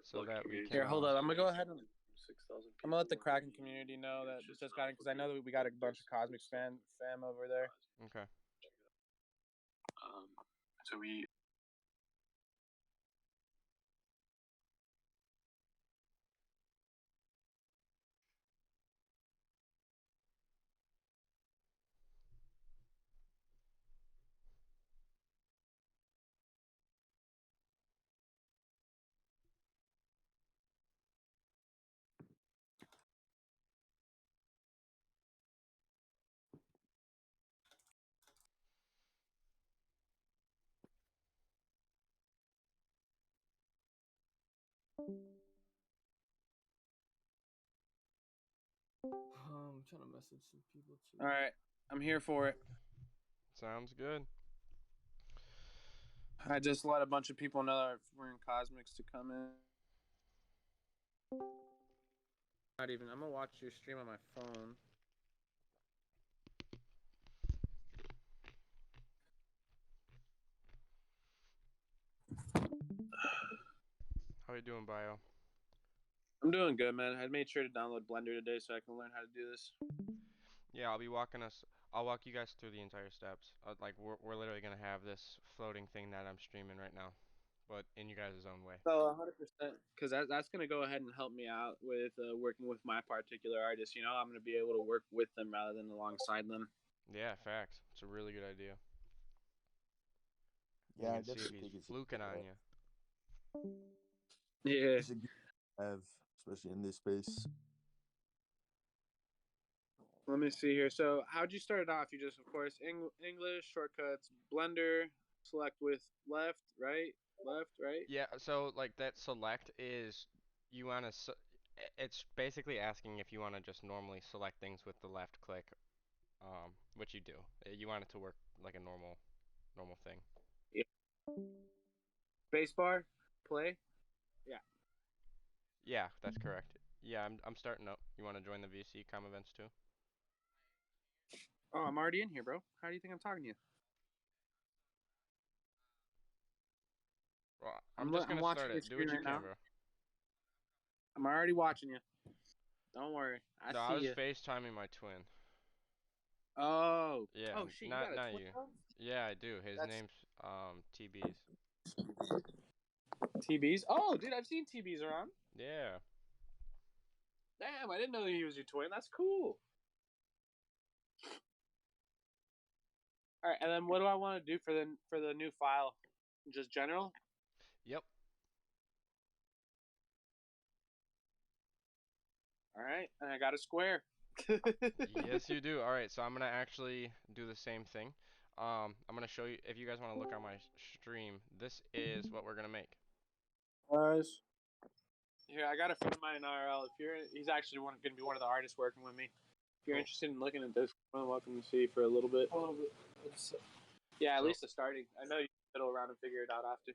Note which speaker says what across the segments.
Speaker 1: so that we can.
Speaker 2: Here, hold up. I'm gonna go ahead and I'm gonna let the Kraken community know that just got in because I know that we got a bunch of Cosmiqs fam over there.
Speaker 1: Okay.
Speaker 3: So we.
Speaker 4: I'm trying to message some people too.
Speaker 2: All right, I'm here for it.
Speaker 1: Sounds good.
Speaker 2: I just let a bunch of people know that we're in Cosmiqs to come in. Not even. I'm gonna watch your stream on my phone.
Speaker 1: How you doing, Bio?
Speaker 2: I'm doing good, man. I made sure to download Blender today so I can learn how to do this.
Speaker 1: Yeah, I'll walk you guys through the entire steps. Like we're literally gonna have this floating thing that I'm streaming right now, but in you guys' own way.
Speaker 2: So 100%, because that's gonna go ahead and help me out with working with my particular artists. You know, I'm gonna be able to work with them rather than alongside them.
Speaker 1: Yeah, facts. It's a really good idea.
Speaker 5: Yeah,
Speaker 1: you can see if he's fluking on you.
Speaker 2: Yeah.
Speaker 5: It's a good have, especially in this space.
Speaker 2: Let me see here. So, how'd you start it off? You just, of course, English shortcuts, Blender, select with left, right, left, right.
Speaker 1: Yeah, so like that select is you want to. It's basically asking if you want to just normally select things with the left click, which you do. You want it to work like a normal thing.
Speaker 2: Yeah. Spacebar, play. Yeah.
Speaker 1: Yeah, that's correct. Yeah, I'm starting up. You want to join the VC com events too?
Speaker 2: Oh, I'm already in here, bro. How do you think I'm talking to you?
Speaker 1: Well, I'm just gonna
Speaker 2: watching
Speaker 1: start
Speaker 2: your
Speaker 1: it. Do what you
Speaker 2: screen
Speaker 1: can,
Speaker 2: right now.
Speaker 1: bro.
Speaker 2: I'm already watching you. Don't worry. I
Speaker 1: No,
Speaker 2: see
Speaker 1: I was
Speaker 2: you.
Speaker 1: FaceTiming my twin.
Speaker 2: Oh.
Speaker 1: Yeah.
Speaker 2: Oh shit. You got a
Speaker 1: not
Speaker 2: twin
Speaker 1: you.
Speaker 2: phone?
Speaker 1: Yeah, I do. His name's TB's.
Speaker 2: TBs. Oh, dude, I've seen TBs around.
Speaker 1: Yeah.
Speaker 2: Damn, I didn't know he was your twin. That's cool. All right, and then what do I want to do for the new file? Just general?
Speaker 1: Yep.
Speaker 2: All right, and I got a square.
Speaker 1: Yes, you do. All right, so I'm gonna actually do the same thing. I'm gonna show you if you guys want to look on my stream. This is what we're gonna make.
Speaker 2: Guys, here I got a friend of mine in IRL. He's actually going to be one of the artists working with me. If you're interested in looking at this, I'm welcome to see for a little bit. Yeah, at least the starting. I know you can fiddle around and figure it out after.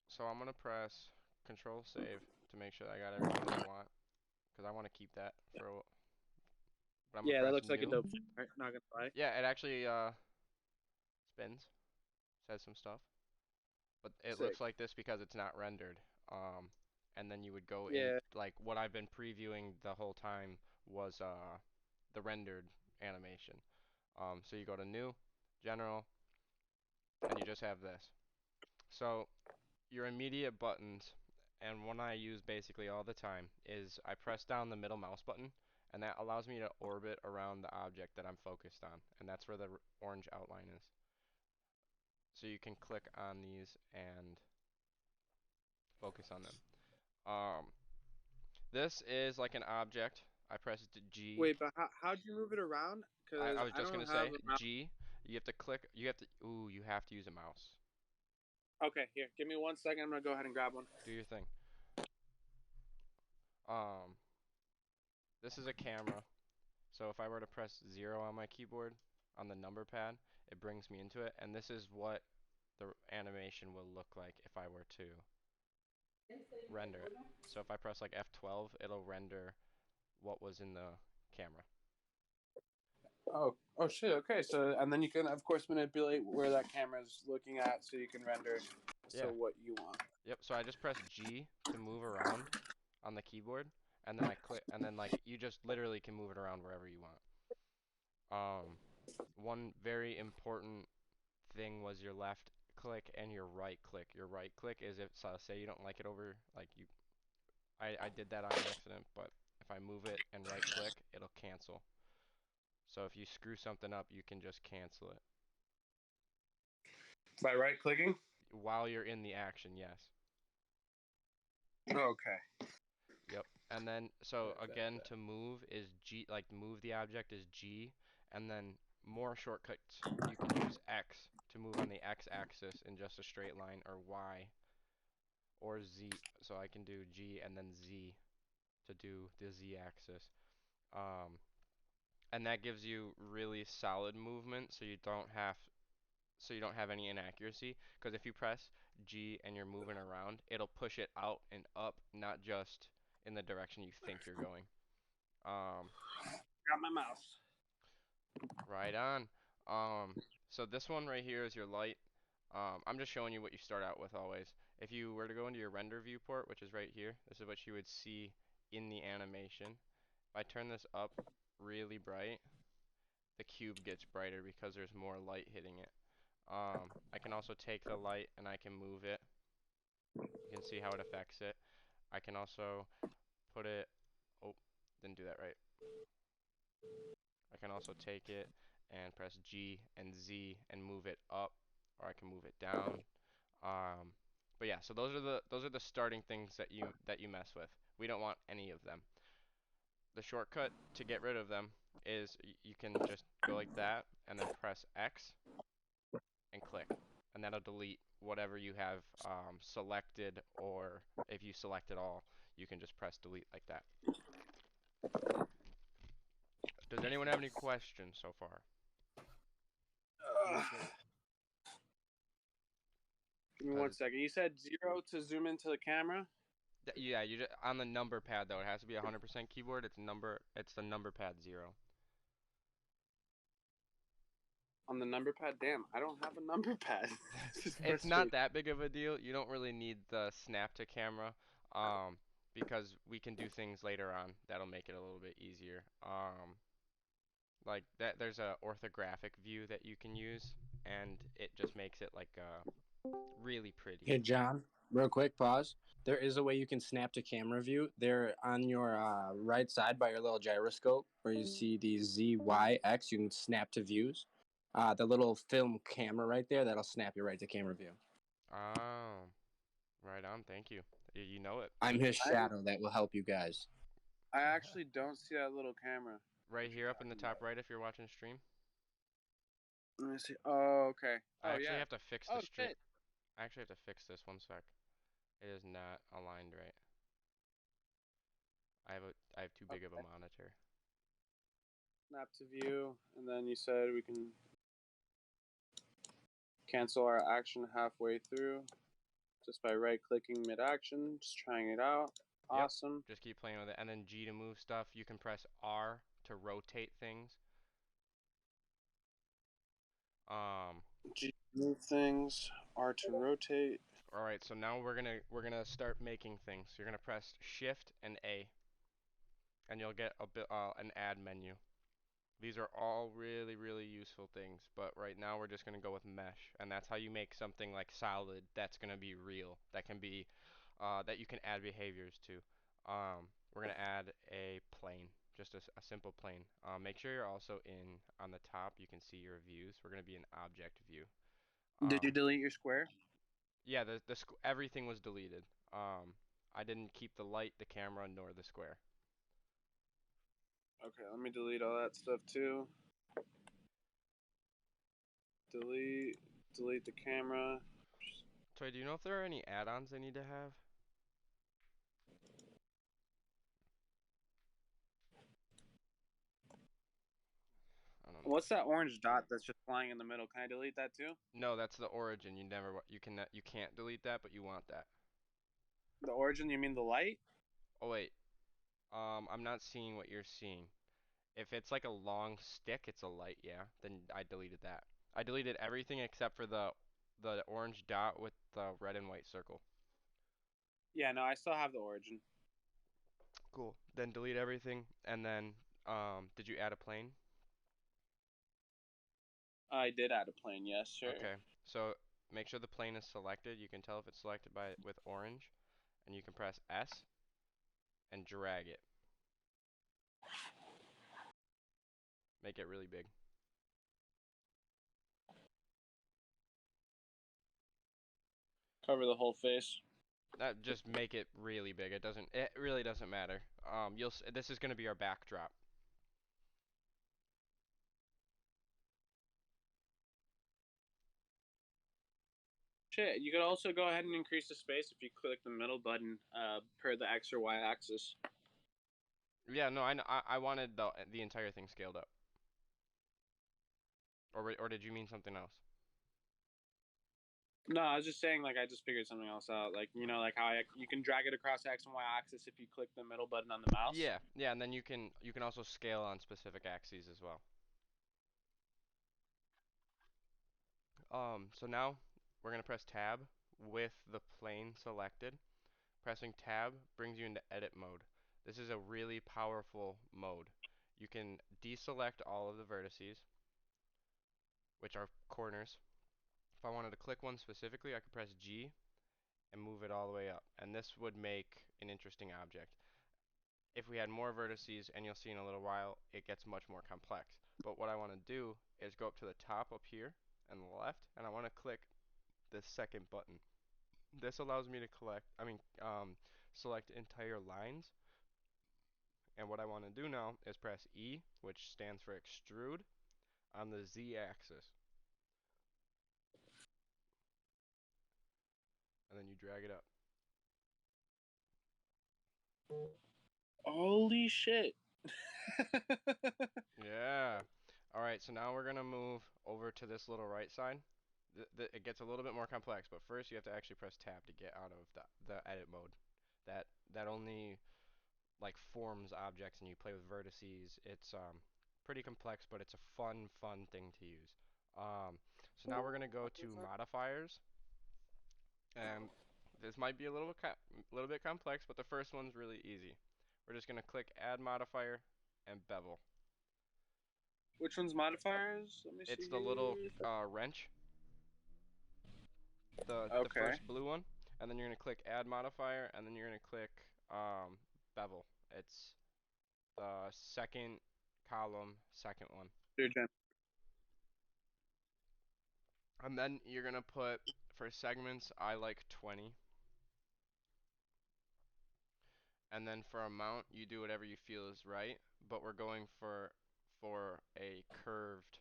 Speaker 1: So I'm gonna press Control Save to make sure that I got everything that I want, because I want to keep that for. But I'm
Speaker 2: Yeah,
Speaker 1: gonna
Speaker 2: that
Speaker 1: press
Speaker 2: looks like a
Speaker 1: New.
Speaker 2: dope. Right? Not gonna lie.
Speaker 1: Yeah, it actually spins, says some stuff, but it looks like this because it's not rendered. And then you would go in, like what I've been previewing the whole time was the rendered animation. So you go to New, General, and you just have this. So your immediate buttons, and one I use basically all the time, is I press down the middle mouse button, and that allows me to orbit around the object that I'm focused on, and that's where the orange outline is. So you can click on these and focus on them. This is like an object. I pressed G.
Speaker 2: Wait, but how'd you move it around?
Speaker 1: I was just gonna say G. You have to click. You have to. Ooh, you have to use a mouse.
Speaker 2: Okay, here. Give me 1 second. I'm gonna go ahead and grab one.
Speaker 1: Do your thing. This is a camera. So if I were to press 0 on my keyboard on the number pad, it brings me into it, and this is what the animation will look like if I were to render it. So if I press like F12, it'll render what was in the camera.
Speaker 2: Oh shit. Okay, so and then you can of course manipulate where that camera's looking at, so you can render what you want.
Speaker 1: Yep, so I just press G to move around on the keyboard, and then I click, and then like you just literally can move it around wherever you want. One very important thing was your left click and your right click. Your right click is if, so say you don't like it over, like you, I did that on accident, but if I move it and right click, it'll cancel. So if you screw something up, you can just cancel it.
Speaker 2: By right clicking?
Speaker 1: While you're in the action, yes.
Speaker 2: Okay.
Speaker 1: Yep. And then, so again, to move is G, like move the object is G, and then more shortcuts. You can use X to move on the X axis in just a straight line, or Y, or Z. So I can do G and then Z to do the Z axis. Um, and that gives you really solid movement, so you don't have any inaccuracy. Because if you press G and you're moving around, it'll push it out and up, not just in the direction you think you're going.
Speaker 2: Got my mouse.
Speaker 1: Right on. So this one right here is your light. I'm just showing you what you start out with always. If you were to go into your render viewport, which is right here, this is what you would see in the animation. If I turn this up really bright, the cube gets brighter because there's more light hitting it. I can also take the light and I can move it. You can see how it affects it. I can also put it, oh, didn't do that right. I can also take it and press G and Z and move it up, or I can move it down. But yeah, so those are the starting things that you mess with. We don't want any of them. The shortcut to get rid of them is you can just go like that and then press X and click, and that'll delete whatever you have selected, or if you select it all, you can just press delete like that. Does anyone have any questions so far?
Speaker 2: Give me 1 second. You said 0 to zoom into the camera?
Speaker 1: Yeah, you just on the number pad though. It has to be 100% keyboard. It's the number pad 0.
Speaker 2: On the number pad? Damn, I don't have a number pad.
Speaker 1: It's not that big of a deal. You don't really need the snap to camera, because we can do things later on that'll make it a little bit easier. Like that, there's a orthographic view that you can use, and it just makes it like really pretty.
Speaker 3: Hey, John, real quick, pause. There is a way you can snap to camera view. There on your right side by your little gyroscope where you see the Z, Y, X, you can snap to views. The little film camera right there, that'll snap you right to camera view.
Speaker 1: Oh, right on. Thank you. You know it.
Speaker 3: I'm his shadow that will help you guys.
Speaker 2: I actually don't see that little camera.
Speaker 1: Right here up in the top right if you're watching stream.
Speaker 2: Let me see. Oh, okay.
Speaker 1: I
Speaker 2: Oh,
Speaker 1: actually
Speaker 2: yeah.
Speaker 1: have to fix the stream.
Speaker 2: Shit.
Speaker 1: I actually have to fix this 1 sec. It is not aligned right. I have too big of a monitor.
Speaker 2: Snap to view, and then you said we can cancel our action halfway through just by right-clicking mid-action, just trying it out.
Speaker 1: Yep.
Speaker 2: Awesome.
Speaker 1: Just keep playing with it, and then G to move stuff. You can press R to rotate things.
Speaker 2: G to move things, R to rotate.
Speaker 1: All right, so now we're gonna start making things. You're gonna press Shift and A, and you'll get an add menu. These are all really useful things, but right now we're just gonna go with mesh, and that's how you make something like solid that's gonna be real, that can be that you can add behaviors to. We're gonna add a plane, just a simple plane. Make sure you're also in on the top. You can see your views. We're gonna be in object view.
Speaker 2: Did you delete your square?
Speaker 1: Yeah, everything was deleted. I didn't keep the light, the camera, nor the square.
Speaker 2: Okay, let me delete all that stuff too. Delete the camera.
Speaker 1: Toy, do you know if there are any add-ons I need to have? I don't know.
Speaker 2: What's that orange dot that's just flying in the middle? Can I delete that too?
Speaker 1: No, that's the origin. You can't delete that, but you want that.
Speaker 2: The origin, you mean the light?
Speaker 1: Oh wait. I'm not seeing what you're seeing. If it's like a long stick, it's a light, yeah. Then I deleted that. I deleted everything except for the orange dot with the red and white circle.
Speaker 2: Yeah, no, I still have the origin.
Speaker 1: Cool. Then delete everything, and then did you add a plane?
Speaker 2: I did add a plane, yes, sir.
Speaker 1: Okay. So make sure the plane is selected. You can tell if it's selected with orange, and you can press S and drag it. Make it really big.
Speaker 2: Cover the whole face.
Speaker 1: Just make it really big. It really doesn't matter. This is going to be our backdrop.
Speaker 2: Shit, you could also go ahead and increase the space if you click the middle button per the X or Y axis.
Speaker 1: Yeah, no, I wanted the entire thing scaled up. Or did you mean something else?
Speaker 2: No, I was just saying, like, I just figured something else out. Like, you know, like how you can drag it across the X and Y axis if you click the middle button on the mouse.
Speaker 1: Yeah, and then you can also scale on specific axes as well. So now we're gonna press tab with the plane selected. Pressing tab brings you into edit mode. This is a really powerful mode. You can deselect all of the vertices, which are corners. If I wanted to click one specifically, I could press G and move it all the way up, and this would make an interesting object. If we had more vertices, and you'll see in a little while, it gets much more complex. But what I want to do is go up to the top up here on the left, and I want to click this second button. This allows me to select entire lines. And what I want to do now is press E, which stands for extrude, on the Z axis. And then you drag it up.
Speaker 2: Holy shit.
Speaker 1: Yeah. Alright, so now we're going to move over to this little right side. It gets a little bit more complex, but first you have to actually press tab to get out of the edit mode. That only like forms objects and you play with vertices. It's pretty complex, but it's a fun thing to use. So now we're going to go to modifiers. And this might be a little bit complex, but the first one's really easy. We're just going to click add modifier and bevel.
Speaker 2: Which one's modifiers? Let me see.
Speaker 1: It's the little wrench, the
Speaker 2: Okay.
Speaker 1: first blue one, and then you're gonna click add modifier, and then you're gonna click bevel. It's the second column, second one, and then you're gonna put for segments I like 20, and then for amount you do whatever you feel is right, but we're going for a curved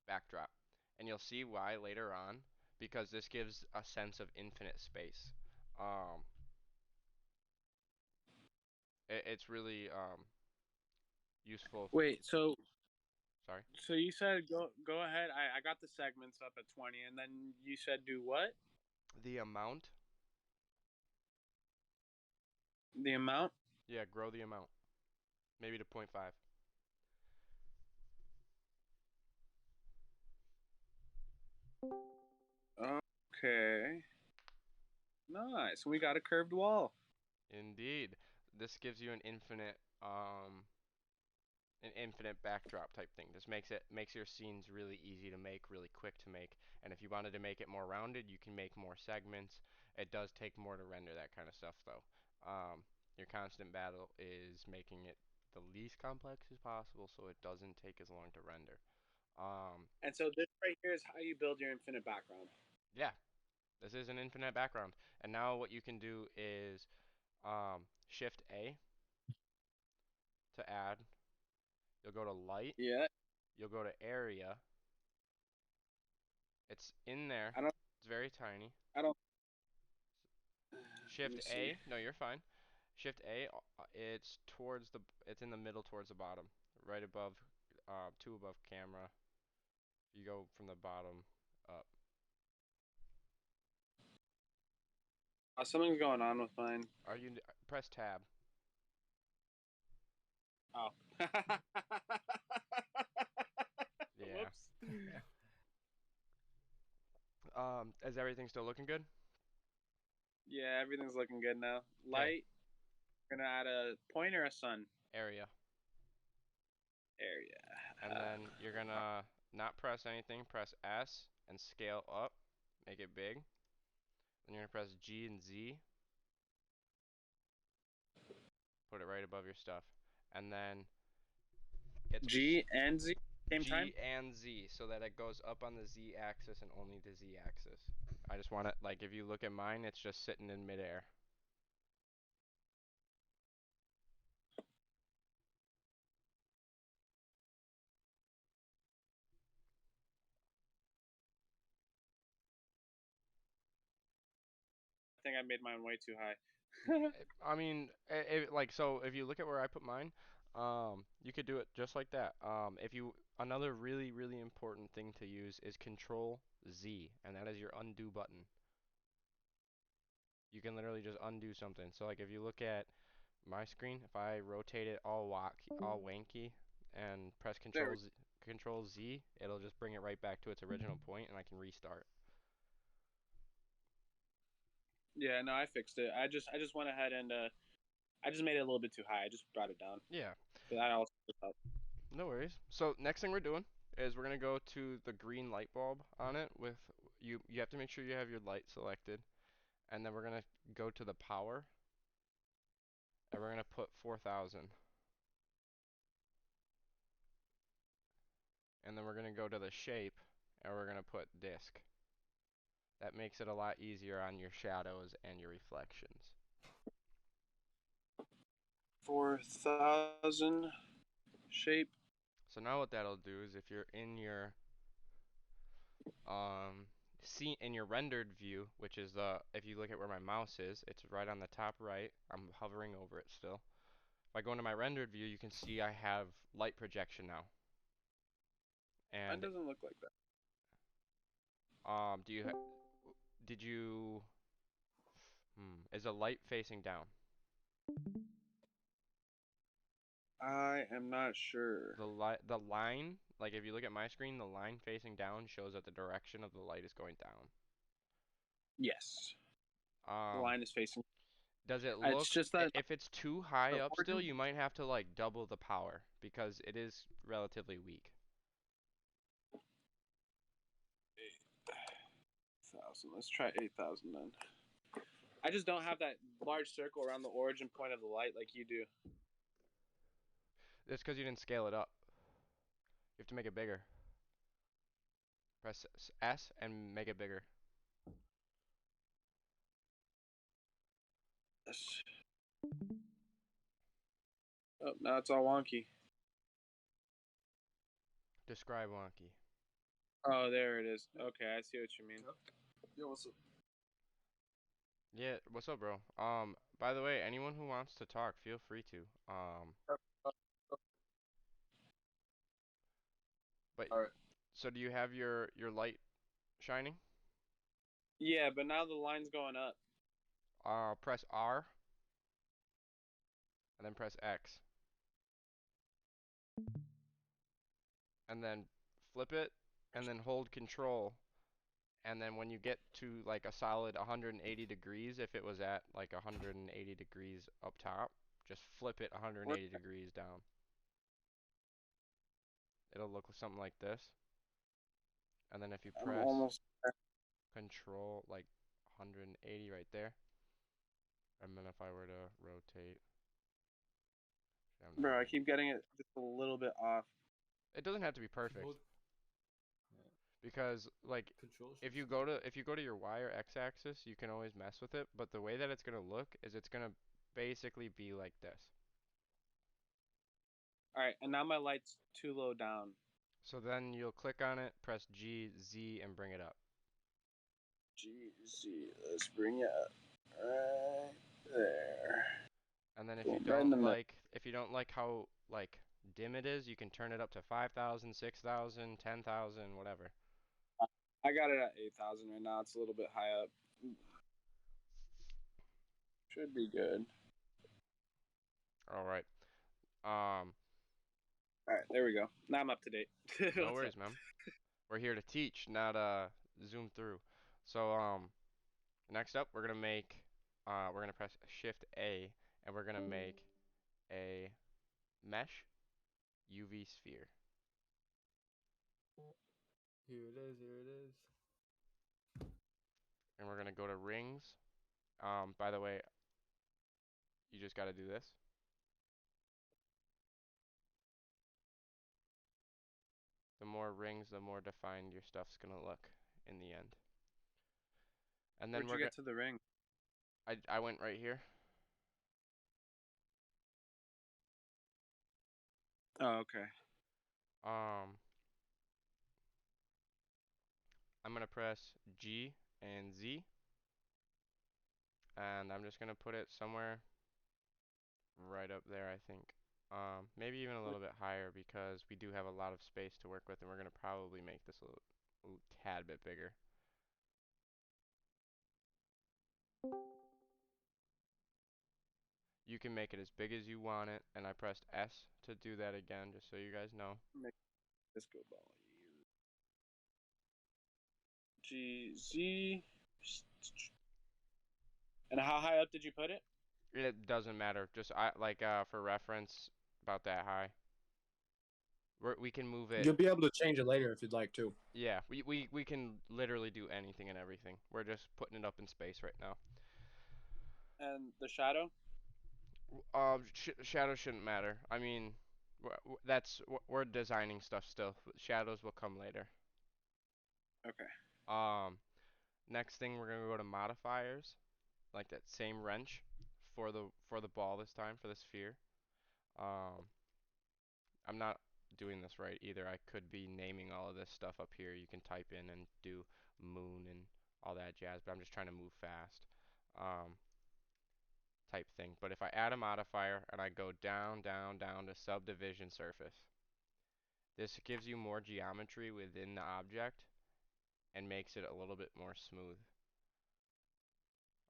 Speaker 1: backdrop. And you'll see why later on, because this gives a sense of infinite space. Um, it's really useful.
Speaker 2: Wait, so
Speaker 1: Sorry.
Speaker 2: you said go ahead. I got the segments up at 20, and then you said do what?
Speaker 1: The amount.
Speaker 2: The amount?
Speaker 1: Yeah, grow the amount. Maybe to 0.5.
Speaker 2: Okay. Nice. We got a curved wall.
Speaker 1: Indeed. This gives you an infinite backdrop type thing. This makes your scenes really easy to make, really quick to make. And if you wanted to make it more rounded, you can make more segments. It does take more to render that kind of stuff though. Your constant battle is making it the least complex as possible so it doesn't take as long to render.
Speaker 2: And so this right here is how you build your infinite background.
Speaker 1: Yeah, this is an infinite background. And now what you can do is Shift A to add. You'll go to light.
Speaker 2: Yeah.
Speaker 1: You'll go to area. It's in there.
Speaker 2: I don't.
Speaker 1: It's very tiny.
Speaker 2: I don't. Let me
Speaker 1: Shift
Speaker 2: see.
Speaker 1: A. No, you're fine. Shift A. It's in the middle towards the bottom, right above, two above camera. You go from the bottom up.
Speaker 2: Something's going on with mine.
Speaker 1: Press tab.
Speaker 2: Oh.
Speaker 1: Yeah.
Speaker 2: Whoops.
Speaker 1: Is everything still looking good?
Speaker 2: Yeah, everything's looking good now.
Speaker 1: Okay.
Speaker 2: Light. We're gonna add a point or a sun
Speaker 1: Area.
Speaker 2: area.
Speaker 1: And then you're gonna not press anything, press S and scale up, make it big. Then you're gonna press G and Z, put it right above your stuff. And then it's
Speaker 2: G and Z same time.
Speaker 1: G and Z so that it goes up on the Z axis and only the Z axis. I just want it, like, if you look at mine, it's just sitting in midair.
Speaker 2: I think I made mine way too high.
Speaker 1: I mean, like, so if you look at where I put mine, you could do it just like that. Another really, really important thing to use is Control Z, and that is your undo button. You can literally just undo something. So like if you look at my screen, if I rotate it all wanky, and press Control Z, it'll just bring it right back to its original point, and I can restart.
Speaker 2: Yeah, no, I fixed it. I just went ahead and I just made it a little bit too high. I just brought it down.
Speaker 1: Yeah,
Speaker 2: But that also helped.
Speaker 1: no worries. So next thing we're doing is we're gonna go to the green light bulb on it with you. You have to make sure you have your light selected, and then we're gonna go to the power, and we're gonna put 4,000, and then we're gonna go to the shape, and we're gonna put disk. That makes it a lot easier on your shadows and your reflections.
Speaker 2: 4,000 shape.
Speaker 1: So now what that'll do is if you're in your in your rendered view, which is if you look at where my mouse is, it's right on the top right. I'm hovering over it still. If I go into my rendered view, you can see I have light projection now.
Speaker 2: Mine
Speaker 1: And
Speaker 2: doesn't look like that.
Speaker 1: do you did you is the light facing down?
Speaker 2: I am not sure.
Speaker 1: The line, like if you look at my screen, the line facing down shows that the direction of the light is going down.
Speaker 2: Yes, the
Speaker 1: Um,
Speaker 2: line is facing.
Speaker 1: does it
Speaker 2: It's
Speaker 1: look,
Speaker 2: just that
Speaker 1: if it's too high
Speaker 2: the
Speaker 1: up still,
Speaker 2: origin.
Speaker 1: you might have to like double the power because it is relatively weak.
Speaker 2: 8,000. Let's try 8,000 then. I just don't have that large circle around the origin point of the light like you do.
Speaker 1: It's because you didn't scale it up. You have to make it bigger. Press S and make it bigger.
Speaker 2: Yes. Oh, now it's all wonky.
Speaker 1: Describe wonky.
Speaker 2: Oh, there it is. Okay, I see what you mean.
Speaker 4: Yo, what's up?
Speaker 1: Yeah, what's up, bro? By the way, anyone who wants to talk, feel free to. But
Speaker 4: All right.
Speaker 1: so do you have your light shining?
Speaker 2: Yeah, but now the line's going up.
Speaker 1: Press R and then press X. And then flip it and then hold control, and then when you get to like a solid 180 degrees, if it was at like 180 degrees up top, just flip it 180 degrees down. It'll look something like this. And then if you
Speaker 2: I'm
Speaker 1: press
Speaker 2: almost.
Speaker 1: control like 180 right there, and then if I were to rotate,
Speaker 2: Bro, I keep getting it just a little bit off.
Speaker 1: it doesn't have to be perfect. Because like if you go to your Y or X axis, you can always mess with it, but the way that it's gonna look is it's gonna basically be like this.
Speaker 2: All right, and now my light's too low down.
Speaker 1: So then you'll click on it, press G, Z, and bring it up.
Speaker 2: GZ, let's bring it up right there.
Speaker 1: And then
Speaker 2: Boom,
Speaker 1: if you don't like how like dim it is, you can turn it up to 5,000, 6,000, 10,000, whatever.
Speaker 2: I got it at 8,000 right now. It's a little bit high up. Should be good.
Speaker 1: All right.
Speaker 2: All right, there we go. Now I'm up to date.
Speaker 1: No worries, man. We're here to teach, not zoom through. So next up we're gonna make we're gonna press Shift A, and we're gonna make a mesh UV sphere.
Speaker 4: Here it is. Here it is.
Speaker 1: And we're gonna go to rings. By the way, you just gotta do this. The more rings, the more defined your stuff's gonna look in the end. And then
Speaker 2: Where'd you get to the ring?
Speaker 1: I went right here.
Speaker 2: Oh, okay.
Speaker 1: I'm gonna press G and Z, and I'm just gonna put it somewhere right up there, I think. Maybe even a little bit higher because we do have a lot of space to work with, and we're gonna probably make this a little tad bit bigger. You can make it as big as you want it, and I pressed S to do that again, just so you guys know.
Speaker 2: Make this go ball. G Z. And how high up did you put it?
Speaker 1: It doesn't matter. Just for reference, about that high. We can move it.
Speaker 3: You'll be able to change it later if you'd like to.
Speaker 1: Yeah, we can literally do anything and everything. We're just putting it up in space right now.
Speaker 2: And the shadow?
Speaker 1: Shadow shouldn't matter. I mean, we're designing stuff still. Shadows will come later.
Speaker 2: Okay.
Speaker 1: Next thing we're gonna go to modifiers, like that same wrench for the ball this time for the sphere. I'm not doing this right either. I could be naming all of this stuff up here. You can type in and do moon and all that jazz, but I'm just trying to move fast. Type thing. But if I add a modifier and I go down, down, down to subdivision surface, this gives you more geometry within the object and makes it a little bit more smooth.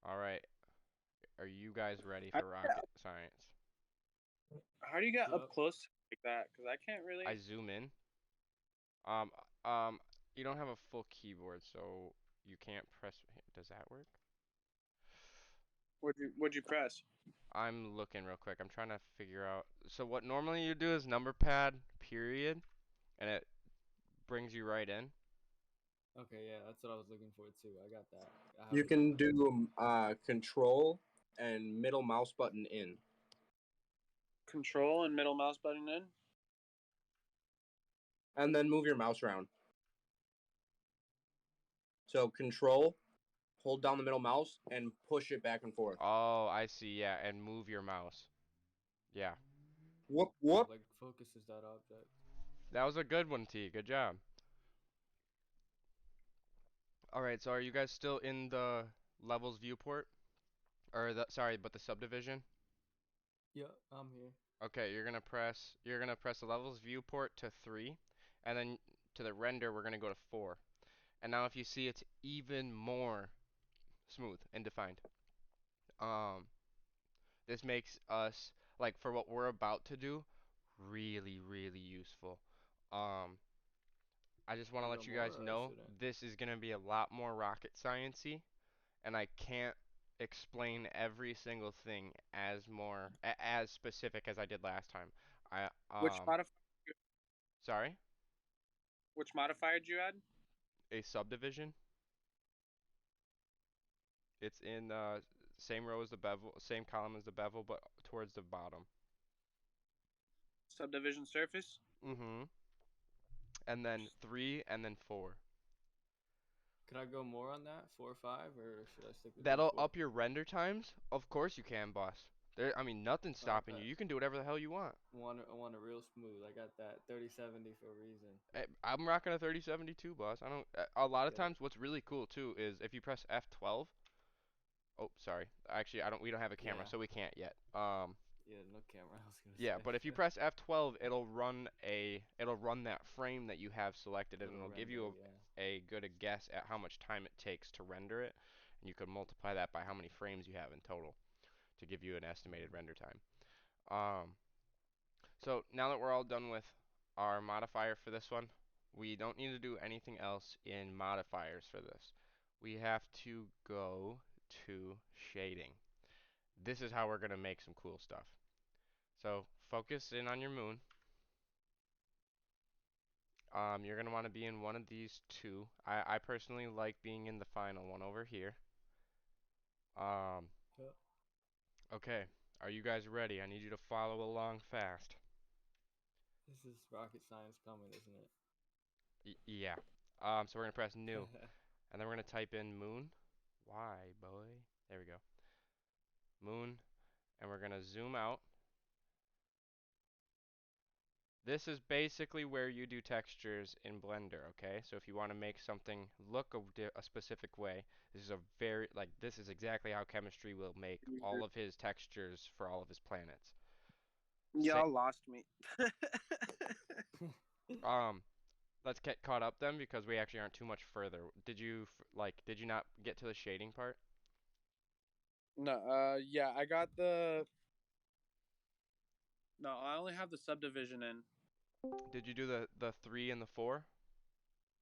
Speaker 1: Alright, are you guys ready for rocket science?
Speaker 2: How do you get up close like that? Because I can't really.
Speaker 1: I zoom in. You don't have a full keyboard, so you can't press. Does that work?
Speaker 2: What'd you press?
Speaker 1: I'm looking real quick. I'm trying to figure out. So what normally you do is number pad period, and it brings you right in.
Speaker 4: Okay, yeah, that's what I was looking for too. I got that.
Speaker 3: You can do control and middle mouse button in.
Speaker 2: Control and middle mouse button in?
Speaker 3: And then move your mouse around. So control, hold down the middle mouse, and push it back and forth.
Speaker 1: Oh, I see, yeah, and move your mouse. Yeah.
Speaker 3: Whoop,
Speaker 4: So,
Speaker 3: whoop.
Speaker 4: like focuses that object.
Speaker 1: That was a good one, T. Good job. Alright, so are you guys still in the levels viewport? Or but the subdivision?
Speaker 4: Yeah, I'm here.
Speaker 1: Okay, you're gonna press the levels viewport to 3, and then to the render we're gonna go to 4. And now if you see, it's even more smooth and defined. This makes us, like, for what we're about to do, really, really useful. I just want to let you guys know this is gonna be a lot more rocket sciencey, and I can't explain every single thing as specific as I did last time.
Speaker 2: Which modifier?
Speaker 1: Sorry?
Speaker 2: Which modifier did you add?
Speaker 1: A subdivision. It's in same row as the bevel, same column as the bevel, but towards the bottom.
Speaker 2: Subdivision surface?
Speaker 1: Mm-hmm. And then 3, and then 4.
Speaker 4: Could I go more on that? 4 or 5, or should I stick with
Speaker 1: That'll
Speaker 4: 4?
Speaker 1: up your render times? Of course you can, boss. I mean, nothing's stopping you. You can do whatever the hell you want.
Speaker 4: I want it real smooth. I got that 3070 for a reason.
Speaker 1: I'm rocking a 3072, boss. I don't. A lot of times, what's really cool too is if you press F12. Oh, sorry. Actually, I don't. We don't have a camera, so we can't yet.
Speaker 4: Yeah, no camera. I was gonna
Speaker 1: Yeah,
Speaker 4: say.
Speaker 1: but if you press F12, it'll run that frame that you have selected, and it'll give you a good guess at how much time it takes to render it, and you can multiply that by how many frames you have in total to give you an estimated render time. So now that we're all done with our modifier for this one, we don't need to do anything else in modifiers for this. We have to go to shading. this is how we're going to make some cool stuff. So focus in on your moon. You're going to want to be in one of these two. I personally like being in the final one over here. Um,
Speaker 4: Yep.
Speaker 1: okay, are you guys ready? I need you to follow along fast.
Speaker 4: This is rocket science coming, isn't it?
Speaker 1: Yeah. So we're going to press new. And then we're going to type in moon. Why, boy? There we go. Moon. And we're going to zoom out. This is basically where you do textures in Blender, okay? So if you want to make something look a specific way, this is a this is exactly how chemistry will make all of his textures for all of his planets.
Speaker 2: Y'all lost me.
Speaker 1: Um, let's get caught up then because we actually aren't too much further. Did you not get to the shading part?
Speaker 2: No, yeah, I got the. No, I only have the subdivision in.
Speaker 1: Did you do the 3 and the 4?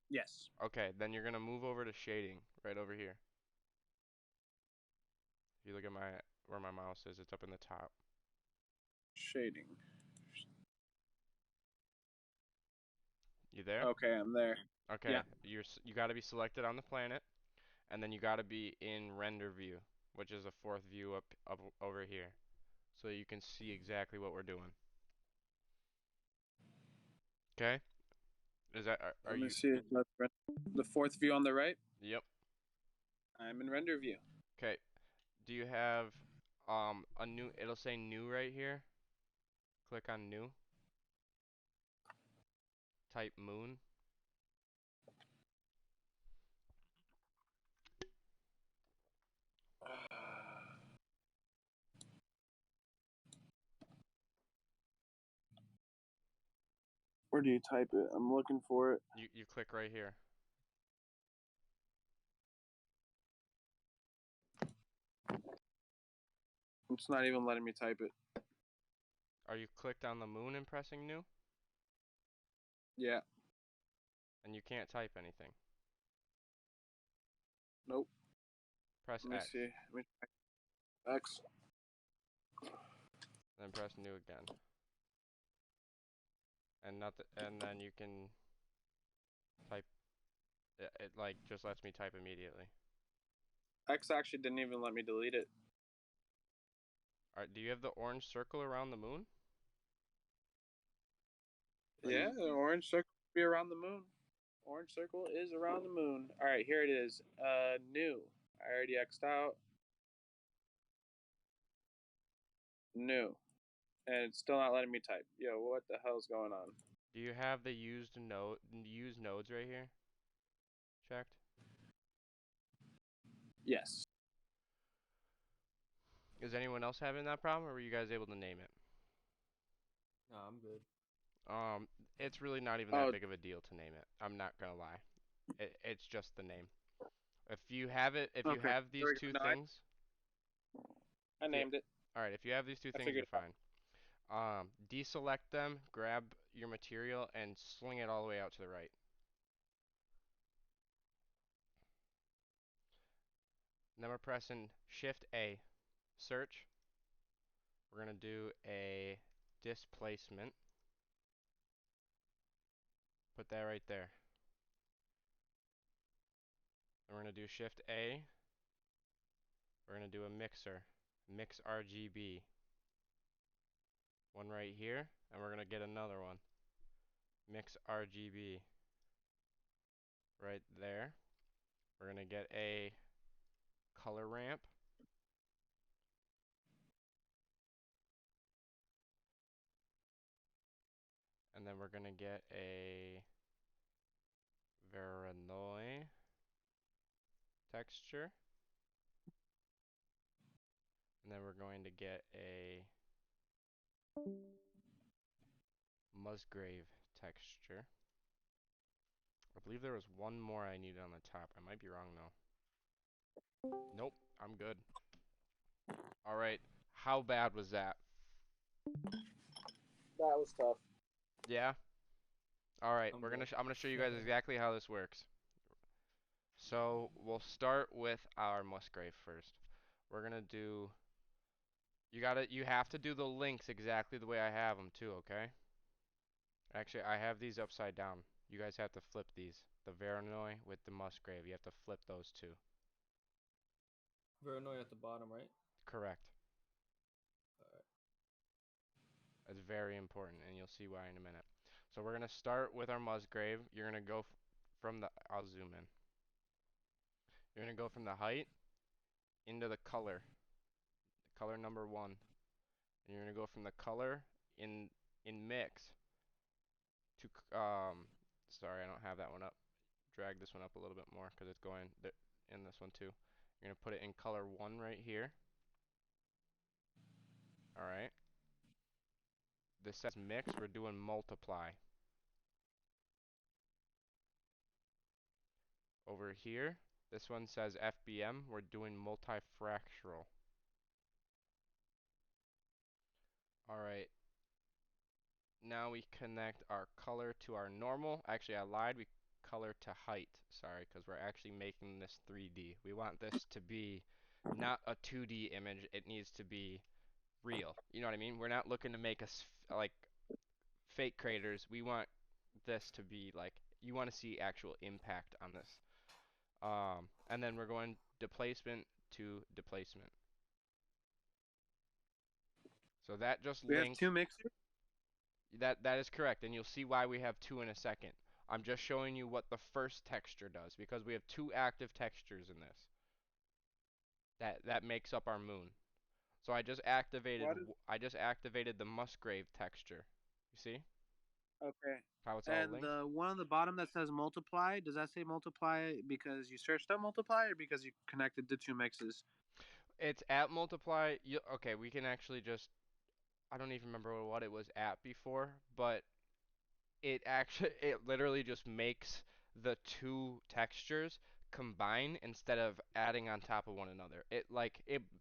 Speaker 2: Yes.
Speaker 1: Okay, then you're gonna move over to shading right over here. If you look at where my mouse is, it's up in the top.
Speaker 2: Shading.
Speaker 1: You there?
Speaker 2: Okay, I'm there.
Speaker 1: Okay,
Speaker 2: Yeah.
Speaker 1: you got to be selected on the planet, and then you got to be in render view, which is the fourth view up over here, so you can see exactly what we're doing. Okay? Is that are
Speaker 2: Let me
Speaker 1: you?
Speaker 2: see. The fourth view on the right.
Speaker 1: Yep.
Speaker 2: I'm in render view.
Speaker 1: Okay. Do you have a new? It'll say new right here. Click on new. Type moon.
Speaker 2: Where do you type it? I'm looking for it.
Speaker 1: You click right here.
Speaker 2: It's not even letting me type it.
Speaker 1: Are you clicked on the moon and pressing new?
Speaker 2: Yeah.
Speaker 1: And you can't type anything.
Speaker 2: Nope.
Speaker 1: Press
Speaker 2: Let me
Speaker 1: X.
Speaker 2: see. X.
Speaker 1: Then press new again. And then you can type. It like just lets me type immediately.
Speaker 2: X actually didn't even let me delete it.
Speaker 1: Alright, do you have the orange circle around the moon?
Speaker 2: Yeah, the orange circle be around the moon. Orange circle is around the moon. All right, here it is. New. I already X'd out. New. And it's still not letting me type. Yo, what the hell's going on?
Speaker 1: Do you have the used nodes right here? Checked?
Speaker 2: Yes.
Speaker 1: Is anyone else having that problem, or were you guys able to name it?
Speaker 4: No, I'm good.
Speaker 1: It's really not even that big of a deal to name it. I'm not gonna lie. It's just the name. If you have these two things,
Speaker 2: I named it.
Speaker 1: alright, if you have these two
Speaker 2: I
Speaker 1: things,
Speaker 2: figured
Speaker 1: you're
Speaker 2: it out.
Speaker 1: fine. Deselect them, grab your material, and sling it all the way out to the right. And then we're pressing Shift A, search. We're gonna do a displacement. Put that right there. Then we're gonna do Shift A. We're gonna do a mixer, mix RGB. One right here, and we're gonna get another one. Mix RGB. Right there. We're gonna get a color ramp. And then we're gonna get a Veranoy texture. And then we're going to get a Musgrave texture. I believe there was one more I needed on the top. I might be wrong though. Nope, I'm good. Alright, how bad was that?
Speaker 2: That was tough.
Speaker 1: Yeah? Alright,
Speaker 4: I'm
Speaker 1: I'm
Speaker 4: good.
Speaker 1: gonna show you guys exactly how this works. So we'll start with our Musgrave first. We're gonna do You have to do the links exactly the way I have them too, okay? Actually, I have these upside down. You guys have to flip these. The Veranoy with the Musgrave. You have to flip those two.
Speaker 4: Veranoy at the bottom, right?
Speaker 1: Correct.
Speaker 4: Alright.
Speaker 1: That's very important, and you'll see why in a minute. So we're gonna start with our Musgrave. You're gonna go from the. I'll zoom in. You're gonna go from the height into the color number 1, and you're gonna go from the color in mix to Sorry, I don't have that one up. Drag this one up a little bit more because it's going in this one too. You're gonna put it in color 1 right here. All right. This says mix. We're doing multiply. Over here, this one says FBM. We're doing multifractional. All right. Now we connect our color to our normal. Actually, I lied. We color to height. Sorry, because we're actually making this 3D. We want this to be not a 2D image. It needs to be real. You know what I mean? We're not looking to make us like fake craters. We want this to be like, you want to see actual impact on this. And then we're going displacement to displacement. So that just
Speaker 2: We have
Speaker 1: links.
Speaker 2: 2 mixers.
Speaker 1: That is correct, and you'll see why we have 2 in a second. I'm just showing you what the first texture does because we have 2 active textures in this. That makes up our moon. So I just activated the Musgrave texture. You see
Speaker 2: Okay.
Speaker 1: how it's all
Speaker 2: And
Speaker 1: linked?
Speaker 2: the one on the bottom that says multiply, does that say multiply because you searched up multiply or because you connected the 2 mixes?
Speaker 1: It's at multiply. Okay, we can actually just. I don't even remember what it was at before, but it literally just makes the 2 textures combine instead of adding on top of one another. It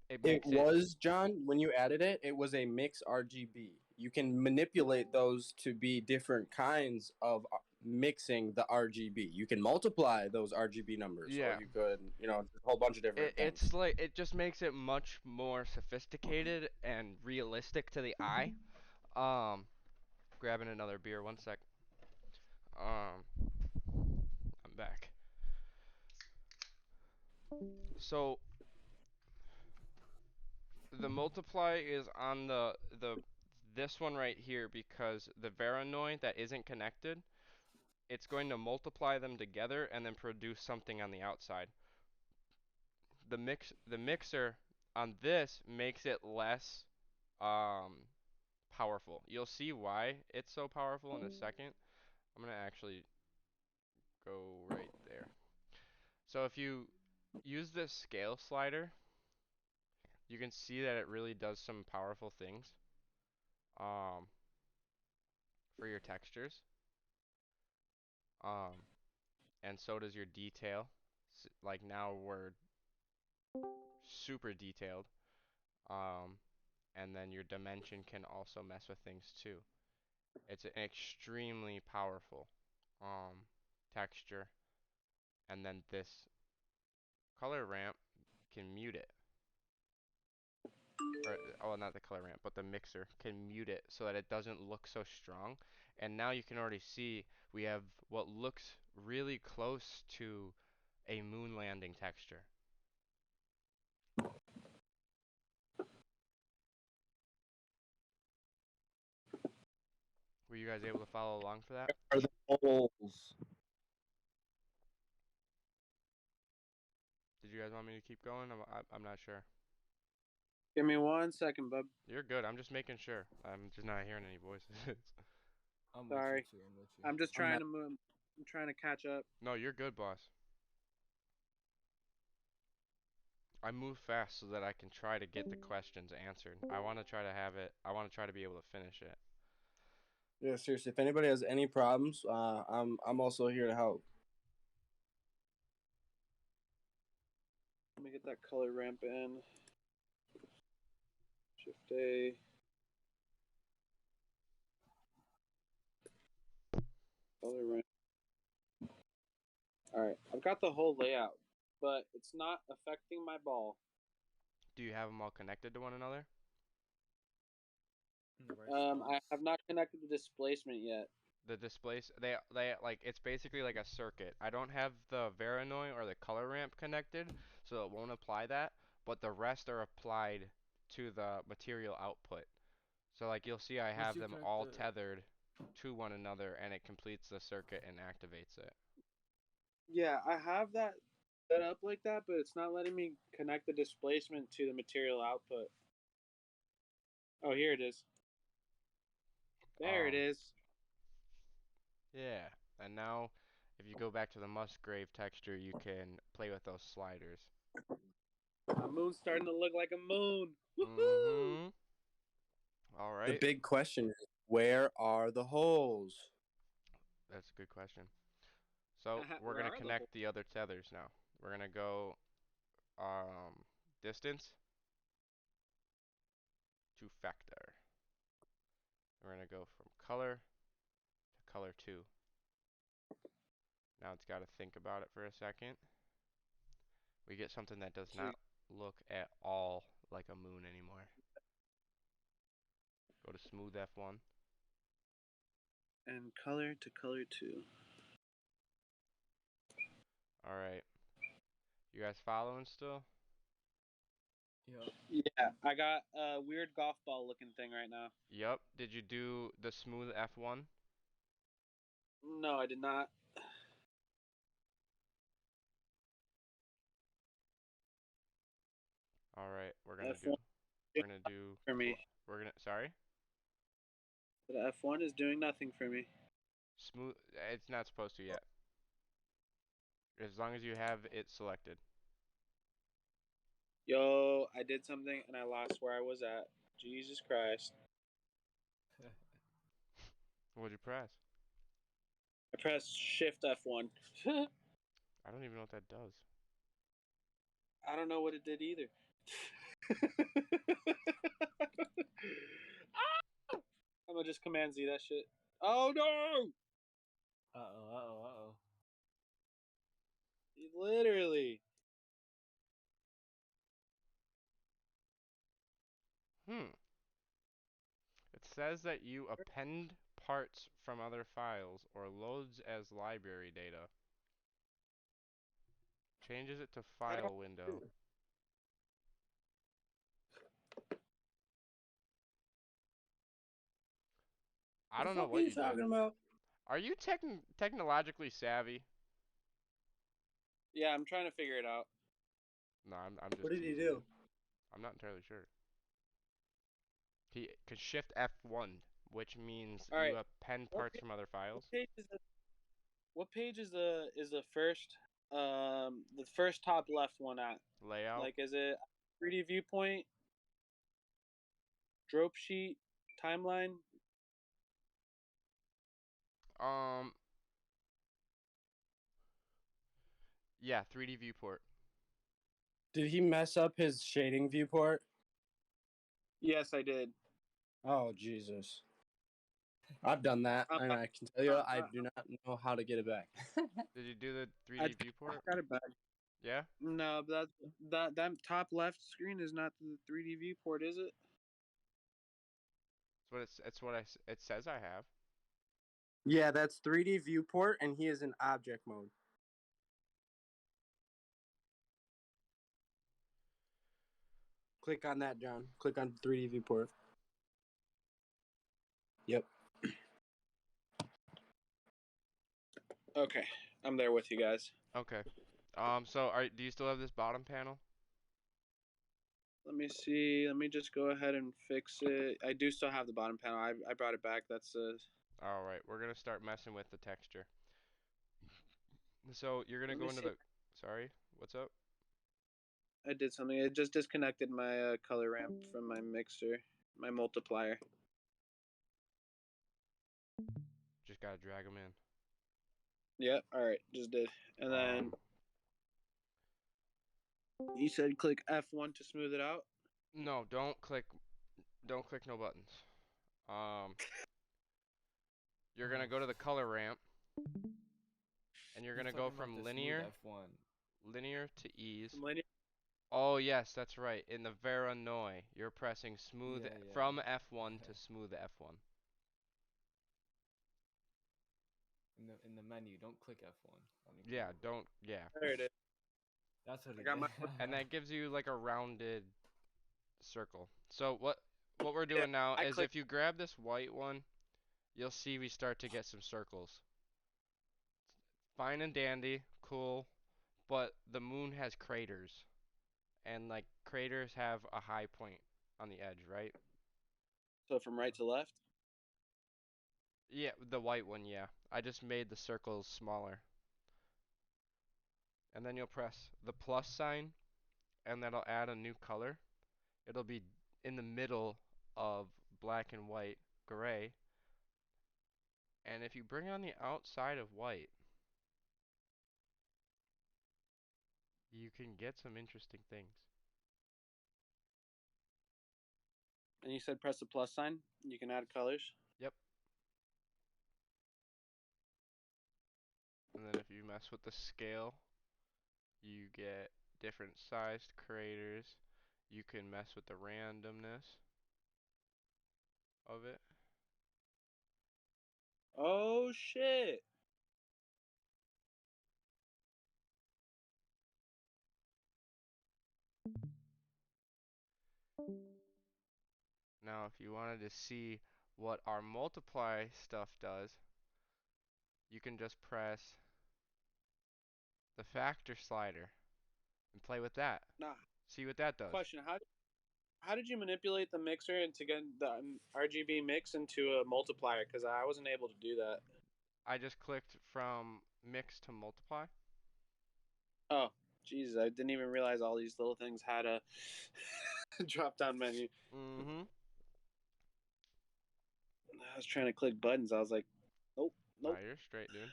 Speaker 3: It
Speaker 1: makes it.
Speaker 3: was, John, when you added it, it was a mix RGB. You can manipulate those to be different kinds of mixing the RGB. You can multiply those RGB numbers, or
Speaker 1: Yeah.
Speaker 3: you could, a whole bunch of different things.
Speaker 1: It's like it just makes it much more sophisticated and realistic to the eye. Um, Grabbing another beer, one sec. I'm back. So the multiply is on the this one right here because the Veranoy that isn't connected, it's going to multiply them together and then produce something on the outside. The mixer on this makes it less um powerful. You'll see why it's so powerful in a second. I'm gonna actually go right there. So if you use this scale slider, you can see that it really does some powerful things um, for your textures. Um, and so does your detail. Like now we're super detailed. Um, and then your dimension can also mess with things too. It's an extremely powerful texture. And then this color ramp can mute it. Or, oh, not the color ramp, but the mixer can mute it so that it doesn't look so strong. And now you can already see we have what looks really close to a moon landing texture. Were you guys able to follow along for that?
Speaker 5: Are the holes?
Speaker 1: Did you guys want me to keep going? I'm not sure.
Speaker 2: Give me 1 second, bub.
Speaker 1: You're good. I'm just making sure. I'm just not hearing any voices.
Speaker 4: I'm
Speaker 2: Sorry.
Speaker 4: with you too. I'm with you.
Speaker 2: I'm just trying to move. I'm trying to catch up.
Speaker 1: No, you're good, boss. I move fast so that I can try to get the questions answered. I want to try to have it. I want to try to be able to finish it.
Speaker 3: Yeah, seriously. If anybody has any problems, I'm also here to help.
Speaker 2: Let me get that color ramp in. Shift A. Color ramp. All right, I've got the whole layout, but it's not affecting my ball.
Speaker 1: Do you have them all connected to one another?
Speaker 4: in the right
Speaker 2: I
Speaker 4: spots.
Speaker 2: have not connected the displacement yet.
Speaker 1: The displays, they like it's basically like a circuit. I don't have the Veranoi or the color ramp connected, so it won't apply that, but the rest are applied to the material output. So like you'll see I
Speaker 4: Once
Speaker 1: have
Speaker 4: you
Speaker 1: them
Speaker 4: connect
Speaker 1: all
Speaker 4: the
Speaker 1: tethered to one another and it completes the circuit and activates it.
Speaker 2: Yeah, I have that set up like that, but it's not letting me connect the displacement to the material output. Oh, here it is. There it
Speaker 1: Um,
Speaker 2: is.
Speaker 1: yeah. And now if you go back to the Musgrave texture, you can play with those sliders.
Speaker 2: My moon's starting to look like a moon. Woohoo!
Speaker 1: Mm-hmm. All
Speaker 3: The
Speaker 1: right.
Speaker 3: big question is, where are the holes?
Speaker 1: That's a good question. So we're
Speaker 2: Where
Speaker 1: gonna
Speaker 2: are the holes?
Speaker 1: connect the other tethers now. We're gonna go distance to factor. We're gonna go from color to color 2. Now it's got to think about it for a second. We get something that does
Speaker 2: So,
Speaker 1: not look at all like a moon anymore. Go to smooth F1.
Speaker 2: and color to color 2.
Speaker 1: All right. You guys following still?
Speaker 4: Yep.
Speaker 2: Yeah, I got a weird golf ball looking thing right now.
Speaker 1: Yup. Did you do the smooth F1?
Speaker 2: No, I did not.
Speaker 1: All right.
Speaker 2: F1
Speaker 1: We're gonna do
Speaker 2: for me.
Speaker 1: sorry?
Speaker 2: The F1 is doing nothing for me.
Speaker 1: Smooth it's not supposed to yet. As long as you have it selected.
Speaker 2: Yo, I did something and I lost where I was at. Jesus Christ.
Speaker 1: What'd you press?
Speaker 2: I pressed Shift F1.
Speaker 1: I don't even know what that does.
Speaker 2: I don't know what it did either. I'm gonna just Command Z that shit. Oh no!
Speaker 4: Uh-oh.
Speaker 2: Literally.
Speaker 1: Hmm. It says that you append parts from other files or loads as library data. Changes it to
Speaker 2: I don't.
Speaker 1: file window. I
Speaker 3: The
Speaker 1: don't know
Speaker 3: fuck are
Speaker 1: what
Speaker 3: you
Speaker 1: you did.
Speaker 3: talking about?
Speaker 1: Are you technologically savvy?
Speaker 2: Yeah, I'm trying to figure it out.
Speaker 1: No, I'm
Speaker 3: What
Speaker 1: just
Speaker 3: did he
Speaker 1: teasing you.
Speaker 3: do?
Speaker 1: I'm not entirely sure. He could shift F1, which means
Speaker 2: All
Speaker 1: you
Speaker 2: right.
Speaker 1: append
Speaker 2: What,
Speaker 1: parts from other
Speaker 2: what
Speaker 1: files.
Speaker 2: page is the What page is the first top left one at?
Speaker 1: Layout.
Speaker 2: Like, is it 3D viewpoint, drop sheet, timeline?
Speaker 1: Um, yeah, 3D viewport.
Speaker 3: Did he mess up his shading viewport?
Speaker 2: Yes, I did.
Speaker 3: Oh, Jesus. I've done that,
Speaker 2: I'm,
Speaker 3: and I can tell you, I do not know how to get it back.
Speaker 1: Did you do the
Speaker 2: I
Speaker 1: 3D viewport?
Speaker 2: got it back.
Speaker 1: Yeah?
Speaker 2: No, but that top left screen is not the 3D viewport, is it?
Speaker 1: It's what it says I have.
Speaker 3: Yeah, that's 3D viewport, and he is in object mode. Click on that, John. Click on 3D viewport. Yep.
Speaker 2: Okay, I'm there with you guys.
Speaker 1: Okay. So do you still have this bottom panel?
Speaker 2: Let me see. Let me just go ahead and fix it. I do still have the bottom panel. I brought it back. That's
Speaker 1: All right, we're gonna start messing with the texture. So you're gonna
Speaker 2: Let
Speaker 1: go
Speaker 2: me
Speaker 1: into
Speaker 2: see.
Speaker 1: the. Sorry, what's up?
Speaker 2: I did something. It just disconnected my color ramp from my mixer, my multiplier.
Speaker 1: Just gotta drag them in.
Speaker 2: Yep. All right. Just did. And then
Speaker 1: Um,
Speaker 2: you said click F1 to smooth it out.
Speaker 1: no, don't click no buttons. Um, you're gonna
Speaker 4: Oh,
Speaker 1: go to the color ramp, and you're
Speaker 4: he's
Speaker 1: gonna go
Speaker 4: talking about
Speaker 1: from
Speaker 4: the smooth
Speaker 1: linear,
Speaker 4: F1.
Speaker 1: linear to ease,
Speaker 2: From linear.
Speaker 1: Oh yes, that's right. In the Veranoi, you're pressing smooth
Speaker 4: Yeah, yeah.
Speaker 1: from F1 to smooth F1.
Speaker 4: In the menu, don't click F1 on your
Speaker 1: Yeah,
Speaker 4: keyboard.
Speaker 1: don't, yeah.
Speaker 2: There it is.
Speaker 4: That's what
Speaker 2: I
Speaker 4: he
Speaker 2: got
Speaker 4: did.
Speaker 2: my.
Speaker 1: And that gives you like a rounded circle. So what we're
Speaker 2: Yeah,
Speaker 1: doing now
Speaker 2: I
Speaker 1: is
Speaker 2: clicked.
Speaker 1: if you grab this white one, you'll see we start to get some circles. Fine and dandy, cool, but the moon has craters, and like craters have a high point on the edge, right?
Speaker 2: So from right to left.
Speaker 1: Yeah, the white one, yeah. I just made the circles smaller. And then you'll press the plus sign, and that'll add a new color. It'll be in the middle of black and white, gray. And if you bring on the outside of white, you can get some interesting things.
Speaker 2: And you said press the plus sign. You can add colors.
Speaker 1: Yep. And then if you mess with the scale, you get different sized craters. You can mess with the randomness of it.
Speaker 2: Oh shit!
Speaker 1: Now, if you wanted to see what our multiply stuff does, you can just press the factor slider and play with that.
Speaker 2: Nah.
Speaker 1: See what that does.
Speaker 2: Question: How did you manipulate the mixer and to get the RGB mix into a multiplier? Because I wasn't able to do that.
Speaker 1: I just clicked from mix to multiply.
Speaker 2: Oh, Jesus! I didn't even realize all these little things had a drop down menu.
Speaker 1: Mm-hmm.
Speaker 2: I was trying to click buttons. I was like, nope,
Speaker 1: Nah,
Speaker 2: nope.
Speaker 1: you're straight, dude.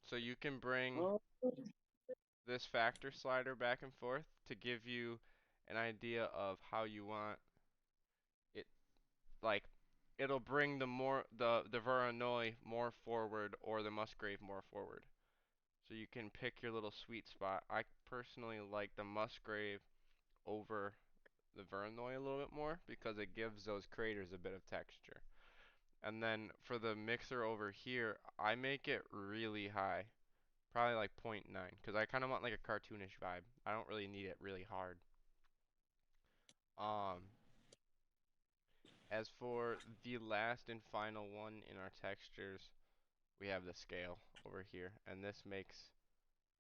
Speaker 1: So you can bring
Speaker 2: Oh,
Speaker 1: this factor slider back and forth to give you an idea of how you want it. Like, it'll bring the Voronoi more forward or the Musgrave more forward. So you can pick your little sweet spot. I personally like the Musgrave over the Voronoi a little bit more because it gives those craters a bit of texture. And then for the mixer over here, I make it really high. Probably like 0.9 because I kind of want like a cartoonish vibe. I don't really need it really hard. Um, as for the last and final one in our textures, we have the scale over here, and this makes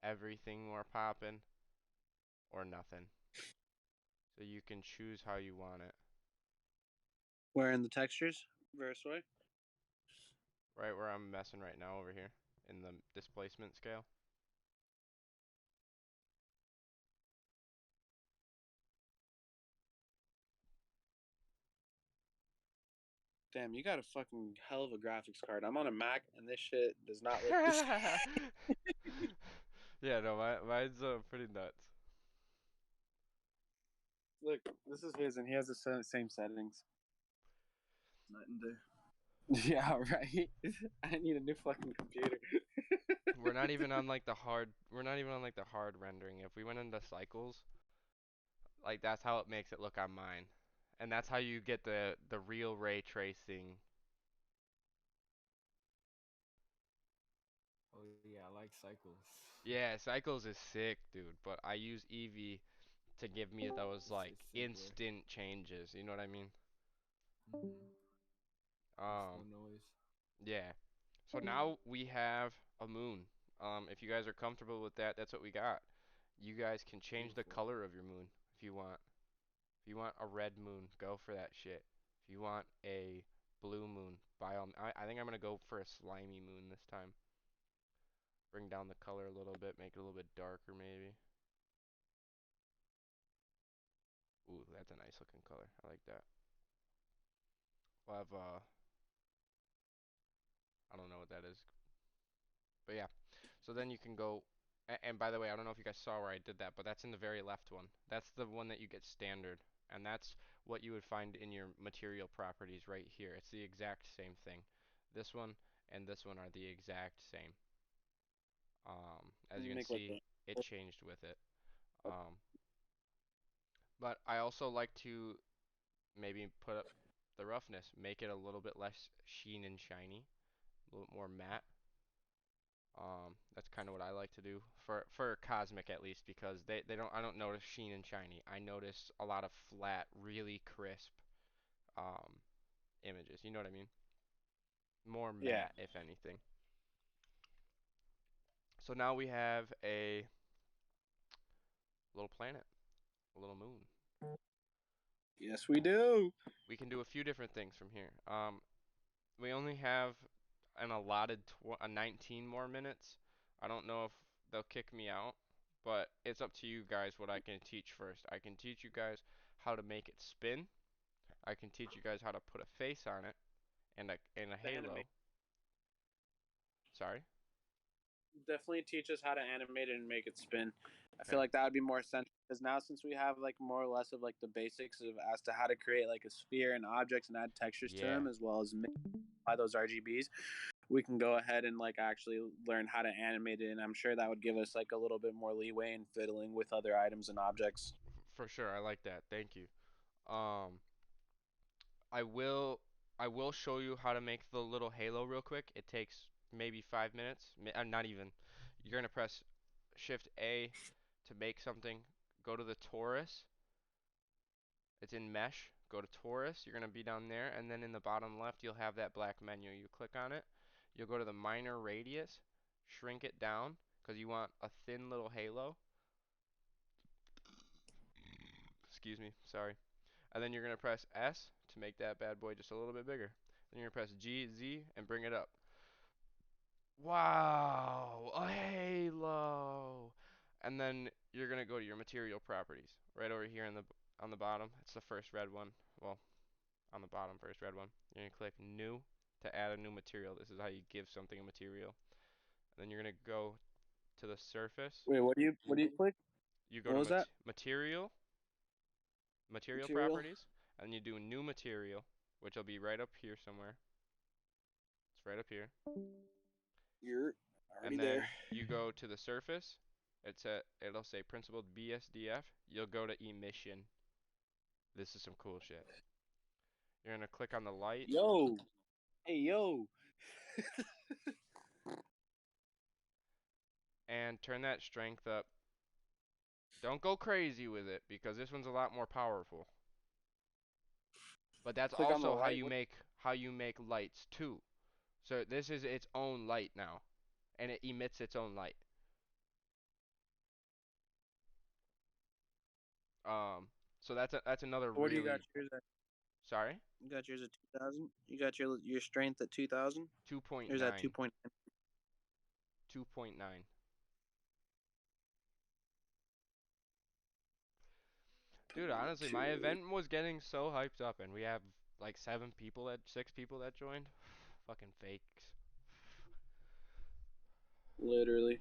Speaker 1: everything more poppin' or nothing. So you can choose how you want it.
Speaker 2: where in the textures? Verseway?
Speaker 1: Right where I'm messing right now over here in the displacement scale.
Speaker 2: Damn, you got a fucking hell of a graphics card. I'm on a Mac, and this shit does not look the same.
Speaker 1: Yeah, no, mine's pretty nuts.
Speaker 2: Look, this is his, and he has the same settings.
Speaker 5: Night and day.
Speaker 2: Yeah, right. I need a new fucking computer.
Speaker 1: We're not even on like the hard. We're not even on like the hard rendering. If we went into cycles, like that's how it makes it look on mine, and that's how you get the real ray tracing.
Speaker 4: Oh yeah, I like cycles.
Speaker 1: Yeah, cycles is sick, dude. But I use Eevee to give me those like
Speaker 4: It's simpler.
Speaker 1: instant changes. You know what I mean?
Speaker 4: Mhm. Much
Speaker 1: Um,
Speaker 4: more noise.
Speaker 1: yeah. So now we have a moon. If you guys are comfortable with that, that's what we got. You guys can change the
Speaker 4: Beautiful.
Speaker 1: color of your moon if you want. If you want a red moon, go for that shit. If you want a blue moon, I think I'm gonna go for a slimy moon this time. Bring down the color a little bit, make it a little bit darker maybe. Ooh, that's a nice looking color. I like that. We'll have I don't know what that is, but yeah. So then you can go, and by the way, I don't know if you guys saw where I did that, but that's in the very left one. That's the one that you get standard, and that's what you would find in your material properties right here. It's the exact same thing. This one and this one are the exact same. As you can
Speaker 2: Make like
Speaker 1: see,
Speaker 2: a
Speaker 1: it changed with it. Um, but I also like to maybe put up the roughness, make it a little bit less sheen and shiny, a little more matte. That's kind of what I like to do for Cosmiq at least because they don't I don't notice sheen and shiny. I notice a lot of flat, really crisp um images. You know what I mean? More
Speaker 2: Yeah.
Speaker 1: matte if anything. So now we have a little planet, a little moon.
Speaker 2: Yes, we do.
Speaker 1: We can do a few different things from here. We only have an allotted 19 more minutes. I don't know if they'll kick me out, but it's up to you guys what I can teach first. I can teach you guys how to make it spin. I can teach you guys how to put a face on it and a
Speaker 2: Animate.
Speaker 1: halo. Sorry.
Speaker 2: Definitely teach us how to animate it and make it spin. I
Speaker 1: Okay.
Speaker 2: feel like that would be more essential because now since we have like more or less of like the basics of as to how to create like a sphere and objects and add textures to
Speaker 1: Yeah.
Speaker 2: them as well as apply those RGBs, we can go ahead and like actually learn how to animate it, and I'm sure that would give us like a little bit more leeway in fiddling with other items and objects.
Speaker 1: For sure. I like that. Thank you. Um, I will I will show you how to make the little halo real quick. It takes maybe 5 minutes. Not even. You're gonna press Shift A to make something. Go to the torus. It's in mesh. Go to torus. You're gonna be down there, and then in the bottom left, you'll have that black menu. You click on it. You'll go to the minor radius, shrink it down, because you want a thin little halo. Excuse me. Sorry. And then you're gonna press S to make that bad boy just a little bit bigger. Then you're gonna press G, Z, and bring it up. Wow, a halo. And then you're gonna go to your material properties right over here on the bottom. It's the first red one. Well, on the bottom, first red one. You're gonna click new to add a new material. This is how you give something a material. And then you're gonna go to the surface.
Speaker 2: Wait, what do you click?
Speaker 1: You go
Speaker 2: What
Speaker 1: to
Speaker 2: was that?
Speaker 1: material
Speaker 2: Material.
Speaker 1: properties, and you do new material, which will be right up here somewhere. It's right up here.
Speaker 2: You're
Speaker 1: And
Speaker 2: already there.
Speaker 1: then you go to the surface. It'll say principled BSDF. You'll go to emission. This is some cool shit. You're gonna click on the light
Speaker 2: Yo, hey yo.
Speaker 1: and turn that strength up. Don't go crazy with it because this one's a lot more powerful. But that's
Speaker 2: Click on the
Speaker 1: also how
Speaker 2: light.
Speaker 1: you make lights too. So this is its own light now, and it emits its own light. So that's another
Speaker 2: What do you got
Speaker 1: really
Speaker 2: yours at?
Speaker 1: sorry.
Speaker 2: You got yours at 2,000. You got your strength at 2,000. Or is that
Speaker 1: 2.9.
Speaker 2: 2.9?
Speaker 1: 2.9. Dude, honestly, my event was getting so hyped up, and we have like 6 people that joined. Fucking fakes.
Speaker 2: Literally.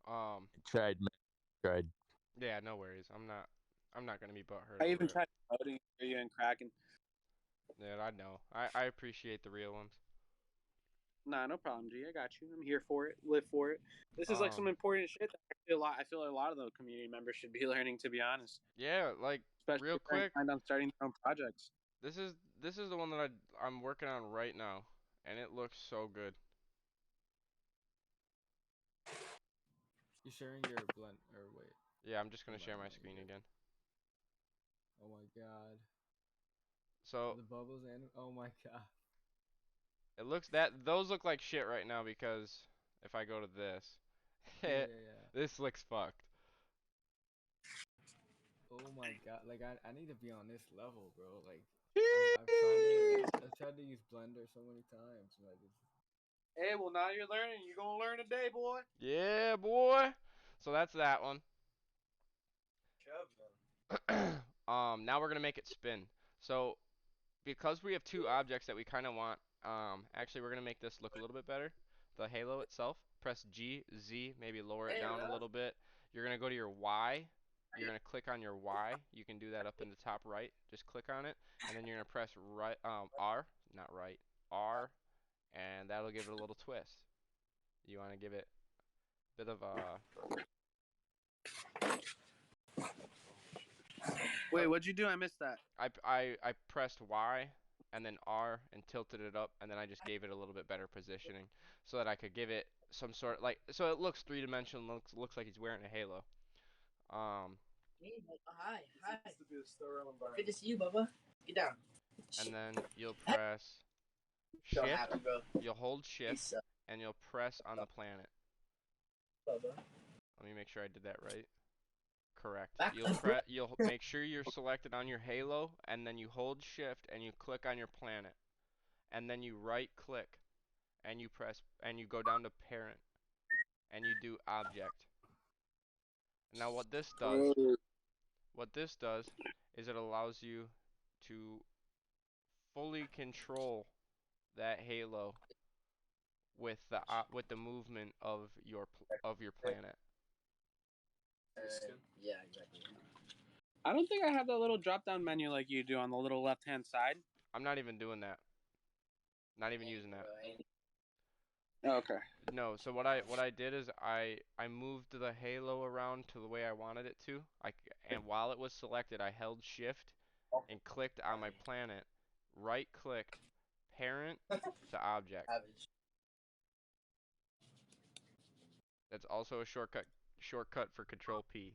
Speaker 1: Um,
Speaker 6: Tried, man. Tried.
Speaker 1: yeah, no worries. I'm not gonna be butthurt
Speaker 2: I
Speaker 1: over
Speaker 2: even
Speaker 1: it.
Speaker 2: tried promoting you and cracking.
Speaker 1: Yeah, I know. I appreciate the real ones.
Speaker 2: Nah, no problem, G. I got you. I'm here for it. Live for it. This is like some
Speaker 1: Um,
Speaker 2: important shit that I feel a lot of the community members should be learning, to be honest.
Speaker 1: yeah, like
Speaker 2: Especially
Speaker 1: real
Speaker 2: if they're
Speaker 1: quick,
Speaker 2: inclined on starting their own projects.
Speaker 1: this is the one that I'm working on right now, and it looks so good.
Speaker 4: You sharing your blend or wait?
Speaker 1: Yeah, I'm just gonna
Speaker 4: Never mind,
Speaker 1: share my
Speaker 4: no, you're
Speaker 1: screen
Speaker 4: good.
Speaker 1: again.
Speaker 4: Oh my god.
Speaker 1: So
Speaker 4: The bubbles and oh my god.
Speaker 1: it looks those look like shit right now because if I go to this,
Speaker 4: Yeah, yeah, yeah.
Speaker 1: this looks fucked.
Speaker 4: Oh my god. Like I need to be on this level, bro. Like I've tried to use Blender so many times. Like it's,
Speaker 2: Hey, well, now you're learning. You're going to learn today, boy.
Speaker 1: Yeah, boy. So that's that one. Now we're gonna make it spin. So because we have two objects that we kind of want, actually we're gonna make this look a little bit better. The halo itself. Press G, Z, maybe lower it down a little bit. You're gonna go to your Y. You're gonna click on your Y. You can do that up in the top right. Just click on it, and then you're gonna press right, R, not right, R, and that'll give it a little twist. You wanna give it a bit of a
Speaker 2: Wait, what'd you do? I missed that.
Speaker 1: I pressed Y and then R and tilted it up, and then I just gave it a little bit better positioning so that I could give it some sort like so it looks three-dimensional, looks like he's wearing a halo.
Speaker 6: Hi. Good to see you, Bubba. Get down.
Speaker 1: And then you'll press
Speaker 6: So
Speaker 1: Shift.
Speaker 6: happy, bro.
Speaker 1: You'll hold Shift and you'll press on the planet.
Speaker 6: Bubba.
Speaker 1: Let me make sure I did that right. Correct. You'll make sure you're selected on your halo, and then you hold Shift and you click on your planet, and then you right click and you press and you go down to Parent and you do Object. Now what this does is it allows you to fully control that halo with the movement of your planet.
Speaker 6: Yeah, exactly.
Speaker 2: I don't think I have that little drop-down menu like you do on the little left-hand side.
Speaker 1: I'm not even doing that. Not even using that.
Speaker 2: Oh, okay.
Speaker 1: No, so what I did is I moved the halo around to the way I wanted it to. And while it was selected, I held Shift and clicked on my planet, right clicked, Parent to Object. That's also a shortcut for Control P.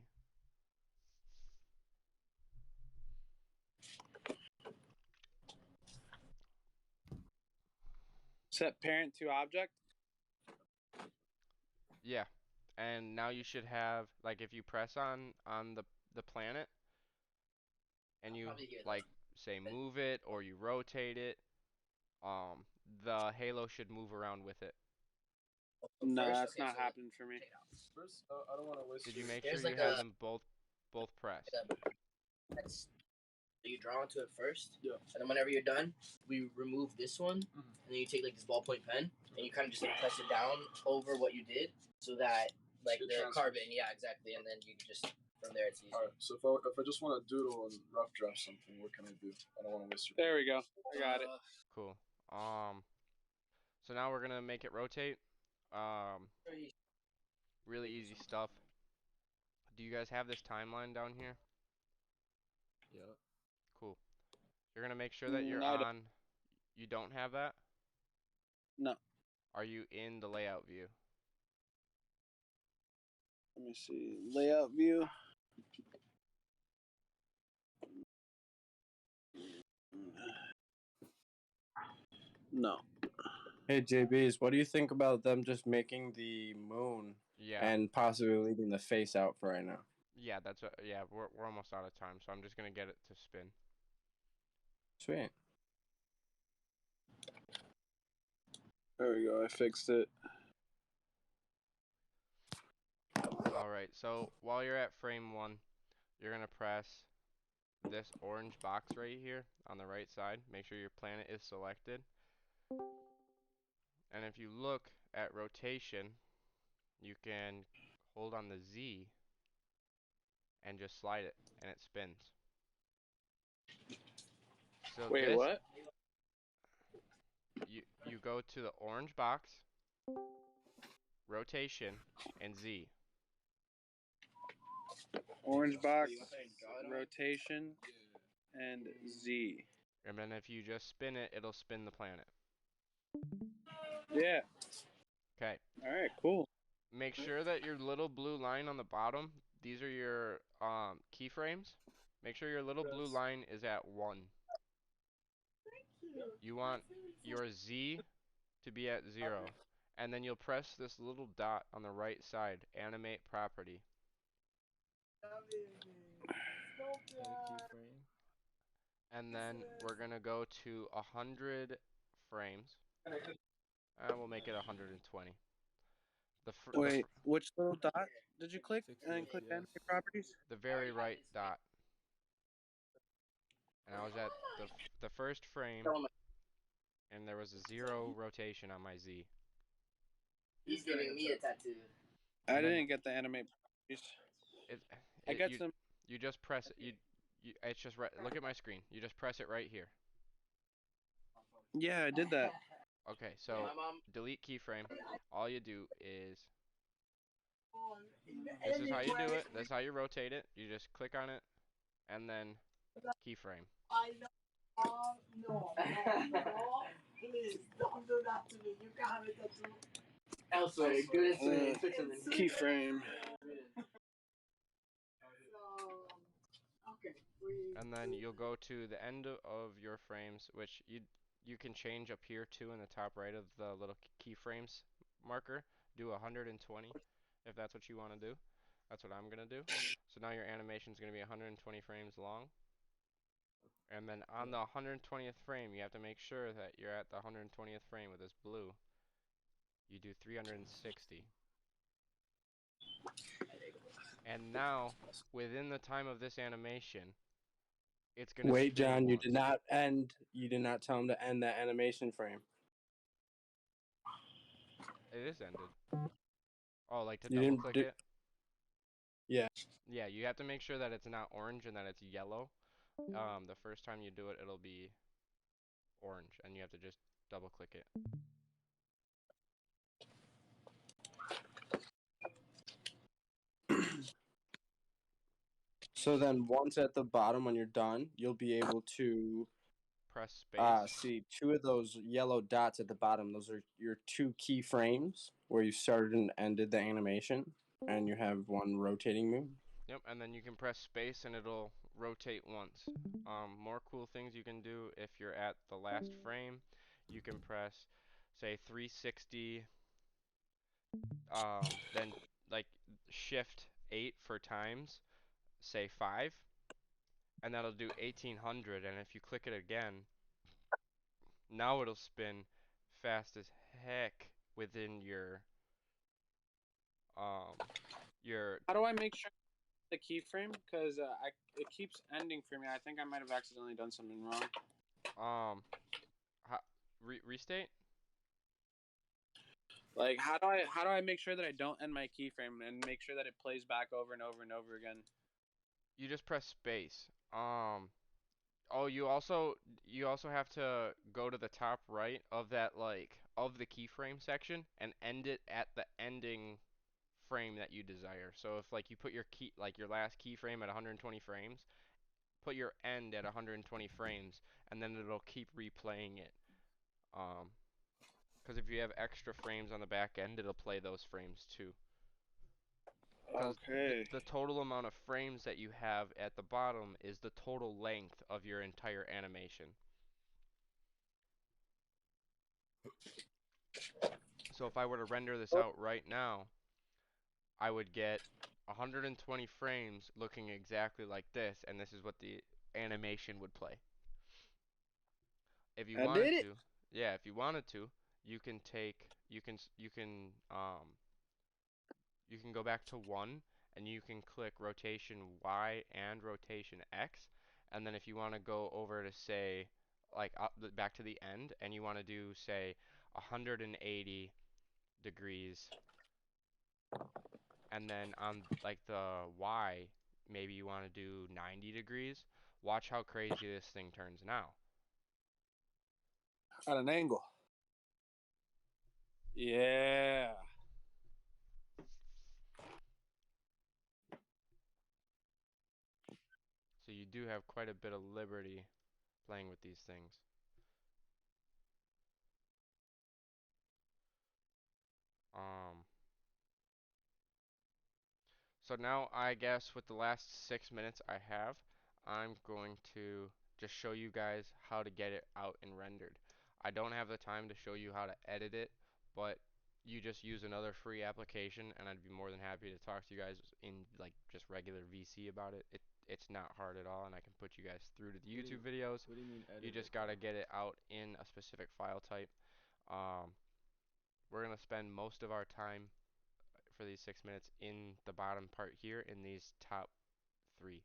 Speaker 2: Set parent to object.
Speaker 1: Yeah. And now you should have, like, if you press on the planet and you like say move it or you rotate it, the halo should move around with it.
Speaker 2: No, that's not happening for me.
Speaker 5: First, I don't want to waste.
Speaker 1: Did you make sure you had them both pressed?
Speaker 6: So you draw onto it first.
Speaker 5: Yeah.
Speaker 6: And then whenever you're done, we remove this one, and then you take like this ballpoint pen, and you kind of just like press it down over what you did, so that like the carbon, yeah, exactly, and then you can just from there it's easy.
Speaker 5: Alright, so if I just want to doodle and rough draft something, what can I do? I don't want to waste your.
Speaker 2: There we go. I got it.
Speaker 1: Cool. So now we're gonna make it rotate. Really easy stuff. Do you guys have this timeline down here?
Speaker 4: Yeah.
Speaker 1: Cool. You're gonna make sure that you're
Speaker 2: I don't.
Speaker 1: on. You don't have that?
Speaker 2: No.
Speaker 1: Are you in the layout view?
Speaker 2: Let me see. Layout view. No.
Speaker 3: Hey JBs, what do you think about them just making the moon
Speaker 1: Yeah.
Speaker 3: and possibly leaving the face out for right now?
Speaker 1: Yeah, yeah, we're almost out of time, so I'm just gonna get it to spin.
Speaker 3: Sweet.
Speaker 2: There we go. I fixed it.
Speaker 1: Alright, so while you're at frame 1, you're gonna press this orange box right here on the right side. Make sure your planet is selected. And if you look at rotation, you can hold on the Z and just slide it, and it spins. So
Speaker 2: Wait, what?
Speaker 1: You go to the orange box, rotation, and Z.
Speaker 2: Orange box, rotation, and Z.
Speaker 1: And then if you just spin it, it'll spin the planet.
Speaker 2: Yeah.
Speaker 1: Okay.
Speaker 2: All right. Cool.
Speaker 1: Make sure that your little blue line on the bottom, these are your keyframes. Make sure your little blue line is at 1. You want your Z to be at 0. And then you'll press this little dot on the right side, animate property. And then we're gonna go to 100 frames. And we'll make it 120.
Speaker 2: Wait, which little dot did you click? And then click
Speaker 4: FPS.
Speaker 2: animate properties?
Speaker 1: The very right dot. And I was at the first frame, and there was a 0 rotation on my Z.
Speaker 6: He's giving me a tattoo.
Speaker 2: I didn't get the animate properties. I got some.
Speaker 1: You just press it. It's just right. Look at my screen. You just press it right here.
Speaker 2: Yeah, I did that.
Speaker 1: Okay, so delete keyframe. All you do is This is how you do it. This is how you rotate it. You just click on it and then keyframe.
Speaker 6: No, please don't do that to me. You can't have it to me. Elsewhere, good in Switzerland.
Speaker 2: Keyframe.
Speaker 6: Okay.
Speaker 1: And then you'll go to the end of your frames, which you can change up here too in the top right of the little keyframes marker. Do 120 if that's what you want to do. That's what I'm gonna do. So now your animation is gonna be 120 frames long. And then on the 120th frame, you have to make sure that you're at the 120th frame with this blue. You do 360. And now, within the time of this animation, it's gonna
Speaker 3: Wait,
Speaker 1: spin
Speaker 3: John, you
Speaker 1: once.
Speaker 3: did not end. You did not tell him to end that animation frame.
Speaker 1: It is ended. Oh, like to
Speaker 3: You
Speaker 1: double
Speaker 3: didn't.
Speaker 1: click it?
Speaker 3: Yeah.
Speaker 1: Yeah, you have to make sure that it's not orange and that it's yellow. The first time you do it, it'll be orange, and you have to just double click it.
Speaker 3: So then, once at the bottom, when you're done, you'll be able to
Speaker 1: Press space.
Speaker 3: see two of those yellow dots at the bottom. Those are your two keyframes where you started and ended the animation, and you have one rotating move.
Speaker 1: Yep, and then you can press space and it'll rotate once. More cool things you can do if you're at the last frame, you can press, say, 360, then like shift 8 for times, say 5, and that'll do 1800. And if you click it again, now it'll spin fast as heck within um your
Speaker 2: How do I make sure the keyframe? Because it keeps ending for me. I think I might have accidentally done something wrong.
Speaker 1: um restate.
Speaker 2: Like how do I make sure that I don't end my keyframe and make sure that it plays back over and over and over again?
Speaker 1: You just press space. Oh, you also have to go to the top right of that of the keyframe section and end it at the ending frame that you desire. So if like you put your your last keyframe at 120 frames, put your end at 120 frames, and then it'll keep replaying it. Because if you have extra frames on the back end, it'll play those frames too. Because
Speaker 2: Okay.
Speaker 1: the total amount of frames that you have at the bottom is the total length of your entire animation. So if I were to render this out right now, I would get 120 frames looking exactly like this, and this is what the animation would play. If you
Speaker 2: I
Speaker 1: wanted
Speaker 2: did it.
Speaker 1: to, yeah, if you wanted to, you can take, you can go back to 1, and you can click rotation Y and rotation X, and then if you want to go over to say, like back to the end, and you want to do say 180 degrees, and then on like the Y, maybe you want to do 90 degrees. Watch how crazy this thing turns now.
Speaker 2: At an angle. Yeah.
Speaker 1: So you do have quite a bit of liberty playing with these things. Um, so now I guess with the last 6 minutes I have, I'm going to just show you guys how to get it out and rendered. I don't have the time to show you how to edit it, but you just use another free application and I'd be more than happy to talk to you guys in like just regular VC about it. It's not hard at all and I can put you guys through to the YouTube videos.
Speaker 4: What do you mean edit
Speaker 1: You just
Speaker 4: it,
Speaker 1: gotta get it out in a specific file type. We're gonna spend most of our time for these 6 minutes in the bottom part here in these top 3.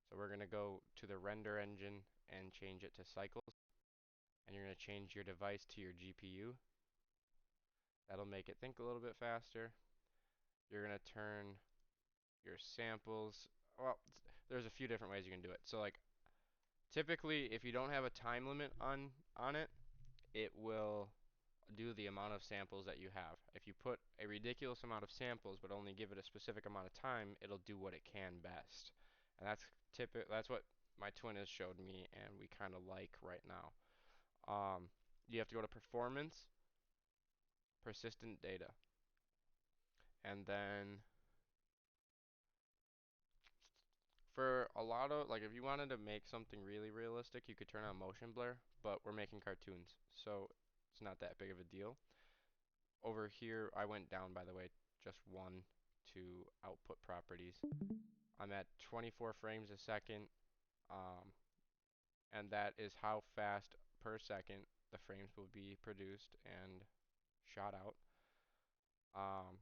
Speaker 1: So we're gonna go to the render engine and change it to cycles, and you're gonna change your device to your GPU. That'll make it think a little bit faster. You're gonna turn your samples. Well, there's a few different ways you can do it. So like typically, if you don't have a time limit on it, it will do the amount of samples that you have. If you put a ridiculous amount of samples but only give it a specific amount of time, it'll do what it can best. And that's what my twin has showed me and we kind of like right now. You have to go to performance, persistent data, and then for a lot of, like, if you wanted to make something really realistic, you could turn on motion blur, but we're making cartoons, so it's not that big of a deal. Over here, I went down, by the way, just one to output properties. I'm at 24 frames a second, um, and that is how fast per second the frames will be produced and shot out. Um,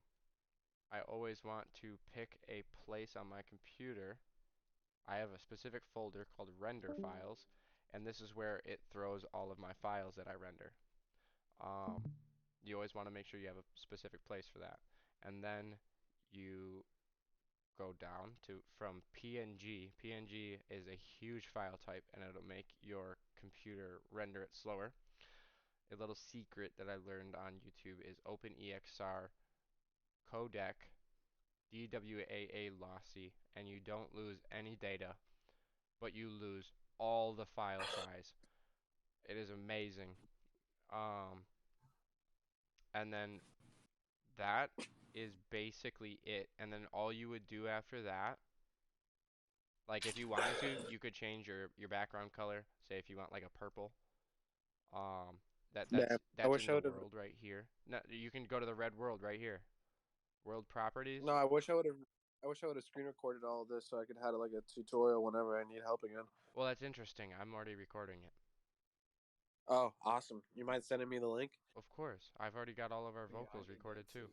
Speaker 1: I always want to pick a place on my computer. I have a specific folder called render files, and this is where it throws all of my files that I render. You always want to make sure you have a specific place for that. And then you go down to from PNG. PNG is a huge file type, and it'll make your computer render it slower. A little secret that I learned on YouTube is OpenEXR codec DWAA lossy, and you don't lose any data, but you lose all the file size. It is amazing. Um, and then that is basically it. And then all you would do after that, like if you wanted to, you could change your background color. Say if you want like a purple. Um,
Speaker 2: Yeah, I
Speaker 1: that's
Speaker 2: wish
Speaker 1: in
Speaker 2: I
Speaker 1: the
Speaker 2: would have.
Speaker 1: world right here. No, you can go to the red world right here. World properties.
Speaker 2: No, I wish I would have. I wish I would have screen recorded all of this so I could have like a tutorial whenever I need help again.
Speaker 1: Well, that's interesting. I'm already recording it.
Speaker 2: Oh, awesome! You mind sending me the link?
Speaker 1: Of course. I've already got all of our
Speaker 4: Yeah, I
Speaker 1: vocals
Speaker 4: did
Speaker 1: recorded
Speaker 4: that
Speaker 1: too.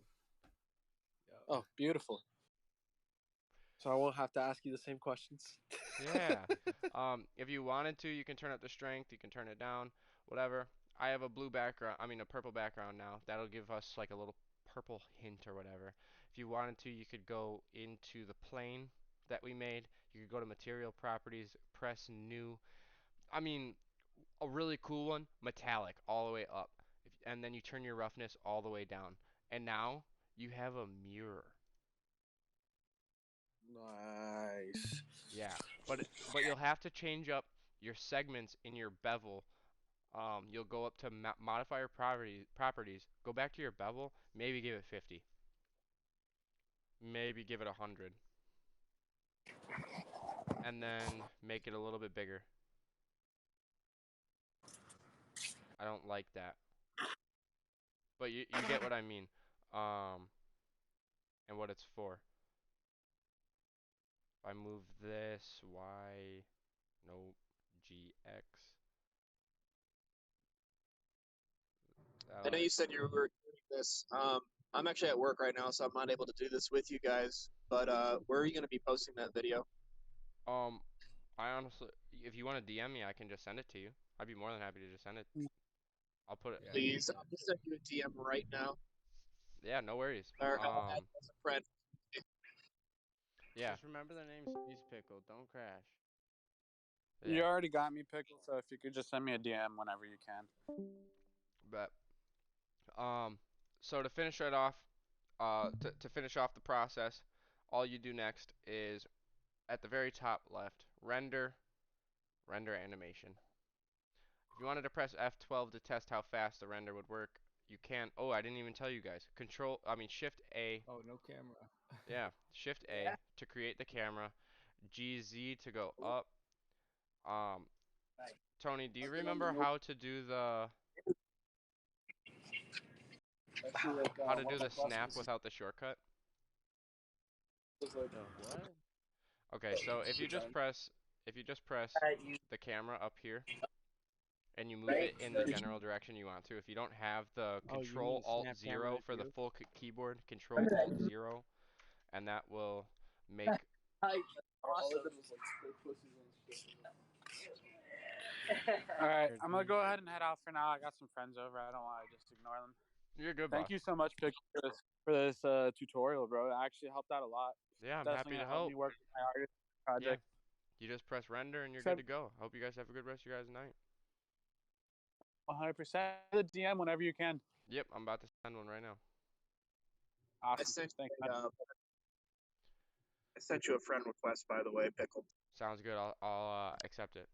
Speaker 4: Yep.
Speaker 2: Oh, beautiful. So I won't have to ask you the same questions.
Speaker 1: Yeah. If you wanted to, you can turn up the strength, you can turn it down, whatever. I have a blue background, I mean a purple background now. That'll give us like a little purple hint or whatever. If you wanted to, you could go into the plane that we made. You could go to material properties, press new. I mean, a really cool one, metallic, all the way up. And then you turn your roughness all the way down. And now you have a mirror.
Speaker 2: Nice.
Speaker 1: Yeah, but you'll have to change up your segments in your bevel. You'll go up to modifier properties. Go back to your bevel. Maybe give it 50. Maybe give it 100. And then make it a little bit bigger. I don't like that, but you get what I mean. Um, and what it's for. If I move this Y, no GX.
Speaker 7: I know
Speaker 1: That'll,
Speaker 7: you said you were doing this. I'm actually at work right now, so I'm not able to do this with you guys. But where are you going to be posting that video?
Speaker 1: um, I honestly, if you want to DM me, I can just send it to you. I'd be more than happy to just send it. I'll put it.
Speaker 4: Yeah,
Speaker 7: Please, I'll just send you a DM right now,
Speaker 1: Yeah, no worries.
Speaker 7: or I'll add you as a friend.
Speaker 1: Yeah. Just remember the name Space Pickle. Don't crash.
Speaker 2: You
Speaker 1: Yeah,
Speaker 2: already got me, Pickle. So if you could just send me a DM whenever you can.
Speaker 1: but so to finish it off, to finish off the process, all you do next is at the very top left, render animation. If you wanted to press F12 to test how fast the render would work, you can. Oh, I didn't even tell you guys. Shift A.
Speaker 4: Oh, no camera.
Speaker 1: Yeah, Shift A to create the camera. GZ to go up. Um, Tony, do you remember how to do the snap without the shortcut? The what? Okay, so if you just press the camera up here and you move it in the general direction you want to. If you don't have the
Speaker 8: Oh, you
Speaker 1: Control
Speaker 8: mean
Speaker 1: Alt
Speaker 8: snap camera
Speaker 1: 0 for the
Speaker 8: view?
Speaker 1: full keyboard, Control Alt 0, and that will make.
Speaker 2: All right, I'm gonna
Speaker 8: Cartoon.
Speaker 2: go ahead and head out for now. I got some friends over. I don't want to just ignore them.
Speaker 1: You're good,
Speaker 2: Thank
Speaker 1: boss.
Speaker 2: you so much, Pickle, for this tutorial, bro. It actually helped out a lot.
Speaker 1: Yeah, I'm
Speaker 2: Definitely
Speaker 1: happy to
Speaker 2: gonna help
Speaker 1: help.
Speaker 2: me work with my artist
Speaker 1: Yeah,
Speaker 2: project.
Speaker 1: you just press render and you're
Speaker 2: So
Speaker 1: good to go. Hope you guys have a good rest of your guys' night.
Speaker 2: 100% the DM whenever you can.
Speaker 1: Yep, I'm about to send one right now.
Speaker 7: I
Speaker 2: Awesome.
Speaker 7: sent
Speaker 2: Thanks,
Speaker 7: a,
Speaker 2: man.
Speaker 7: I sent you a friend request, by the way, Pickle.
Speaker 1: Sounds good. I'll accept it.